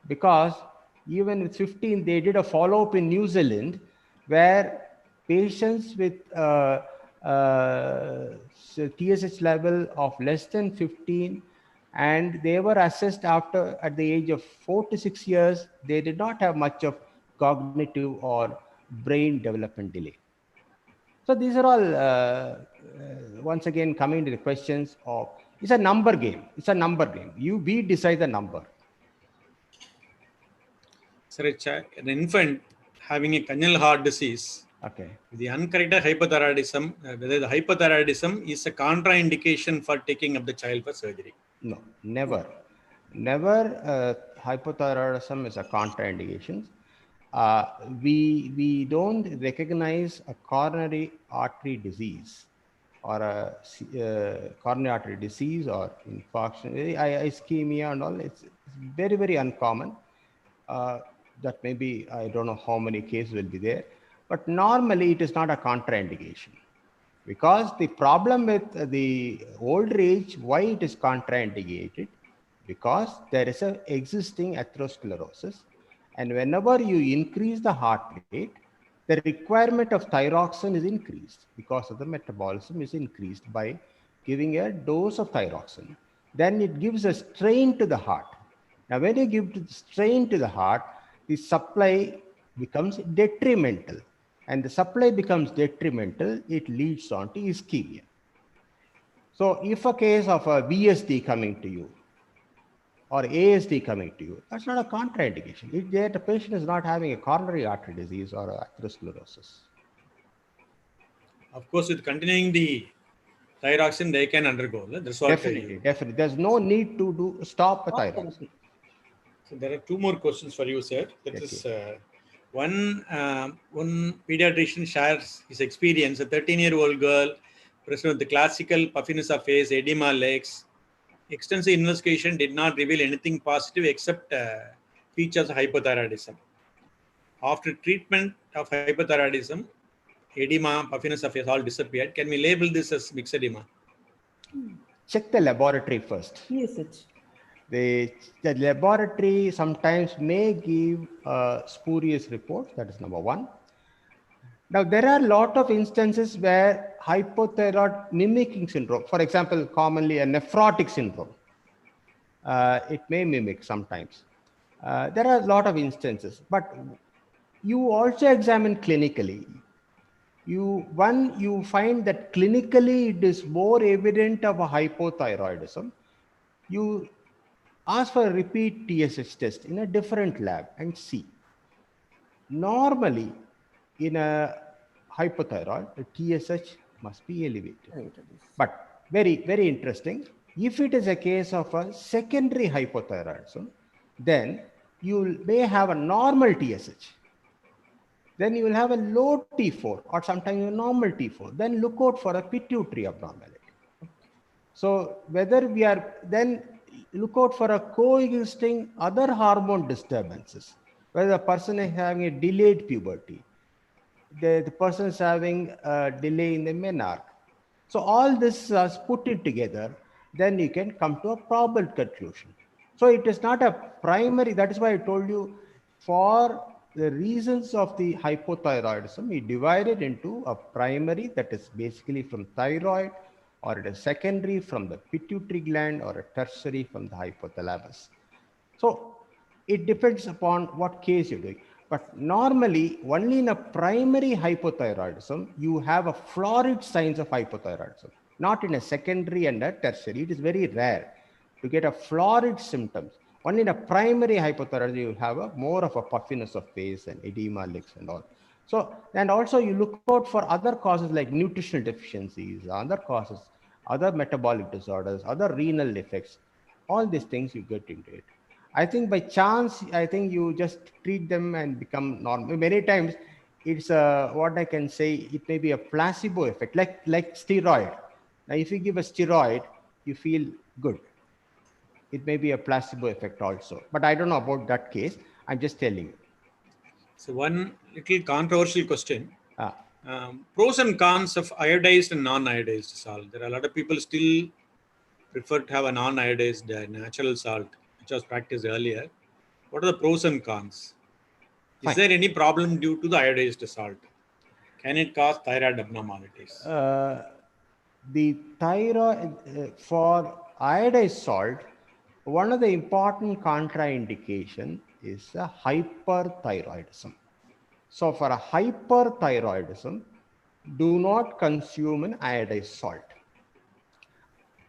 Speaker 3: Because even with 15, they did a follow-up in New Zealand where patients with TSH level of less than 15, and they were assessed at the age of 4 to 6 years, they did not have much of cognitive or brain development delay. So these are all, once again, coming to the questions of, it's a number game. It's a number game. We decide the number.
Speaker 6: Sir, an infant having a congenital heart disease,
Speaker 3: okay,
Speaker 6: the uncorrected hypothyroidism, whether the hypothyroidism is a contraindication for taking up the child for surgery?
Speaker 3: No, never. Never hypothyroidism is a contraindication. We don't recognize a coronary artery disease or a coronary artery disease or infarction, ischemia and all. It's very, very uncommon. That maybe, I don't know how many cases will be there, but normally it is not a contraindication. Because the problem with the older age, why it is contraindicated? Because there is an existing atherosclerosis. And whenever you increase the heart rate, the requirement of thyroxine is increased because of the metabolism is increased by giving a dose of thyroxine. Then it gives a strain to the heart. Now, when you give strain to the heart, the supply becomes detrimental. And the supply becomes detrimental, it leads on to ischemia. So if a case of a VSD coming to you or ASD coming to you, that's not a contraindication. If the patient is not having a coronary artery disease or atherosclerosis.
Speaker 6: Of course, with continuing the thyroxine, they can undergo. That's what
Speaker 3: definitely. There's no need to stop the thyroxine.
Speaker 6: So there are two more questions for you, sir. That is, one pediatrician shares his experience. A 13-year-old girl present with the classical puffiness of face, edema legs. Extensive investigation did not reveal anything positive except features of hypothyroidism. After treatment of hypothyroidism, edema, puffiness of face all disappeared. Can we label this as mixed edema?
Speaker 3: Check the laboratory first.
Speaker 4: Yes,
Speaker 3: the laboratory sometimes may give spurious reports. That is number one. Now, there are a lot of instances where hypothyroid mimicking syndrome, for example, commonly a nephrotic syndrome, it may mimic sometimes. There are a lot of instances, but you also examine clinically. You find that clinically it is more evident of a hypothyroidism. You ask for a repeat TSH test in a different lab and see. Normally, in a hypothyroid, the TSH must be elevated. But very, very interesting. If it is a case of a secondary hypothyroidism, then you may have a normal TSH. Then you will have a low T4 or sometimes a normal T4. Then look out for a pituitary abnormality. So whether we are, then look out for a coexisting other hormone disturbances, whether the person is having a delayed puberty, the person is having a delay in the menarche. So all this is put it together, then you can come to a probable conclusion. So it is not a primary, that is why I told you, for the reasons of the hypothyroidism, we divide it into a primary, that is basically from thyroid, or it is secondary from the pituitary gland, or a tertiary from the hypothalamus. So it depends upon what case you're doing. But normally, only in a primary hypothyroidism, you have a florid signs of hypothyroidism, not in a secondary and a tertiary. It is very rare to get a florid symptoms. Only in a primary hypothyroidism, you have a more of a puffiness of face and edema legs and all. So, and also you look out for other causes like nutritional deficiencies, other causes, other metabolic disorders, other renal defects. All these things you get into it. I think by chance, I think you just treat them and become normal. Many times it's what I can say, it may be a placebo effect, like steroid. Now, if you give a steroid, you feel good. It may be a placebo effect also, but I don't know about that case. I'm just telling you.
Speaker 6: So one little controversial question. Pros and cons of iodized and non-iodized salt. There are a lot of people still prefer to have a non-iodized natural salt, which was practiced earlier. What are the pros and cons? Is there any problem due to the iodized salt? Can it cause thyroid abnormalities?
Speaker 3: The thyroid, for iodized salt, one of the important contraindication is a hyperthyroidism. So for a hyperthyroidism, do not consume an iodized salt.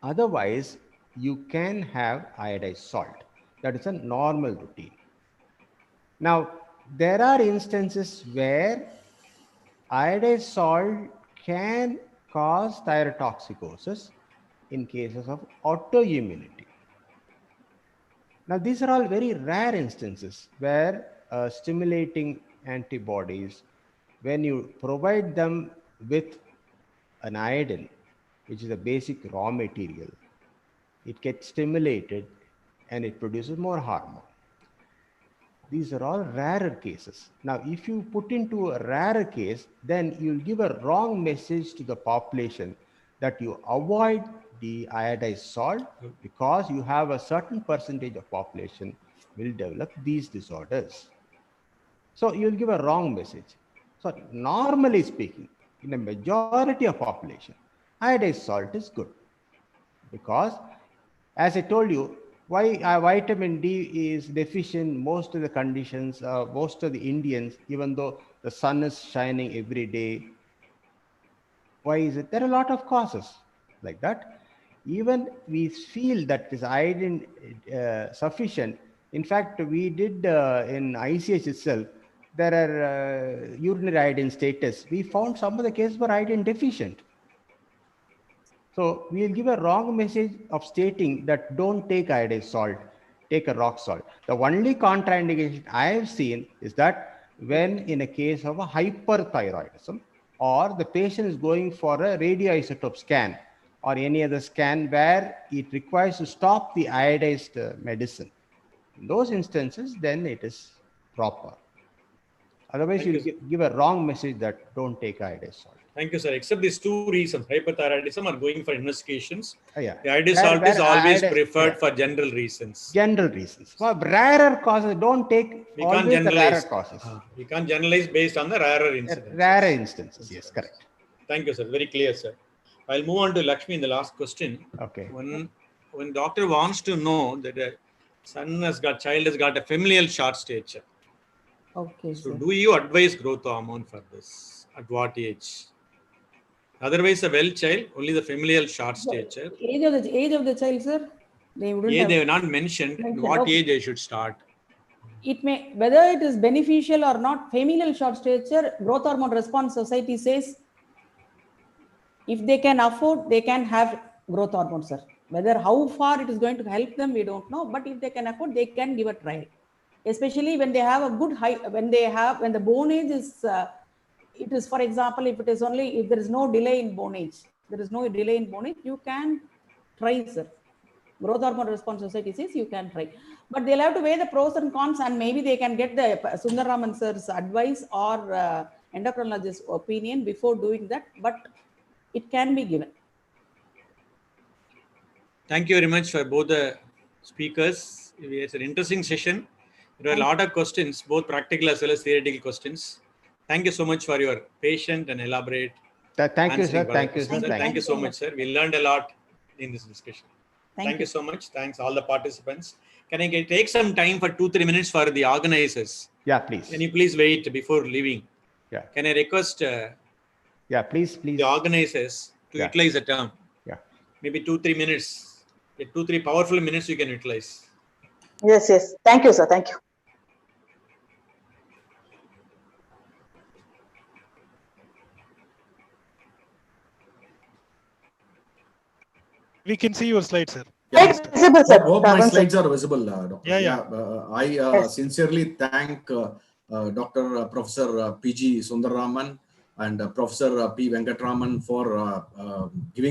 Speaker 3: Otherwise, you can have iodized salt. That is a normal routine. Now, there are instances where iodized salt can cause thyrotoxicosis in cases of autoimmunity. Now, these are all very rare instances where stimulating antibodies, when you provide them with an iodine, which is a basic raw material, it gets stimulated and it produces more hormone. These are all rarer cases. Now, if you put into a rarer case, then you'll give a wrong message to the population that you avoid the iodized salt because you have a certain percentage of population will develop these disorders. So you'll give a wrong message. So normally speaking, in a majority of population, iodized salt is good because, as I told you, why vitamin D is deficient most of the conditions, most of the Indians, even though the sun is shining every day. Why is it? There are a lot of causes like that. Even we feel that this iodine sufficient. In fact, we did in ICH itself, there are urinary iodine status. We found some of the cases were iodine deficient. So we will give a wrong message of stating that don't take iodized salt, take a rock salt. The only contraindication I have seen is that when in a case of a hyperthyroidism or the patient is going for a radioisotope scan or any other scan where it requires to stop the iodized medicine. In those instances, then it is proper. Otherwise, you give a wrong message that don't take iodized salt.
Speaker 6: Thank you, sir. Except these two reasons, hypothyroidism are going for investigations.
Speaker 3: Yeah.
Speaker 6: The iodized salt is always preferred for general reasons.
Speaker 3: General reasons. For rarer causes, don't take always the rarer causes.
Speaker 6: We can't generalize based on the rarer incidents.
Speaker 3: Rarer instances, yes, correct.
Speaker 6: Thank you, sir. Very clear, sir. I'll move on to Lakshmi in the last question.
Speaker 3: Okay.
Speaker 6: When doctor wants to know that child has got a familial short stature.
Speaker 4: Okay,
Speaker 6: So
Speaker 4: sir.
Speaker 6: do you advise growth hormone for this? At what age? Otherwise, a well child, only the familial short stature.
Speaker 4: Age of the child, sir? They wouldn't
Speaker 6: They
Speaker 4: have
Speaker 6: have not mentioned what
Speaker 4: okay.
Speaker 6: age they should start.
Speaker 4: It may, whether it is beneficial or not, familial short stature, growth hormone response society says, if they can afford, they can have growth hormone, sir. Whether how far it is going to help them, we don't know. But if they can afford, they can give a trial. Especially when they have a good height, when the bone age is, it is, for example, if it is only, if there is no delay in bone age, you can try, sir. Growth hormone response society says you can try, but they'll have to weigh the pros and cons, and maybe they can get the Sundaraman sir's advice or endocrinologist's opinion before doing that, but it can be given.
Speaker 6: Thank you very much for both the speakers. It's an interesting session. There are a lot of questions, both practical as well as theoretical questions. Thank you so much for your patient and elaborate.
Speaker 3: Thank you, sir. Thank you, sir.
Speaker 6: Thank you so much, sir. We learned a lot in this discussion.
Speaker 4: Thank
Speaker 6: you so much. Thanks all the participants. Can I take some time for 2-3 minutes for the organizers?
Speaker 3: Yeah, please.
Speaker 6: Can you please wait before leaving?
Speaker 3: Yeah.
Speaker 6: Can I request
Speaker 3: yeah, please.
Speaker 6: the organizers to utilize the term?
Speaker 3: Yeah.
Speaker 6: Maybe 2-3 minutes. 2-3 powerful minutes you can utilize.
Speaker 5: Yes. Thank you, sir. Thank you.
Speaker 1: We can see your slides, sir.
Speaker 5: Yeah, visible, sir.
Speaker 2: Hope my slides are visible, Doctor.
Speaker 1: Yeah.
Speaker 2: I sincerely thank Dr. Professor P G Sundaraman and Professor P Venkatraman for giving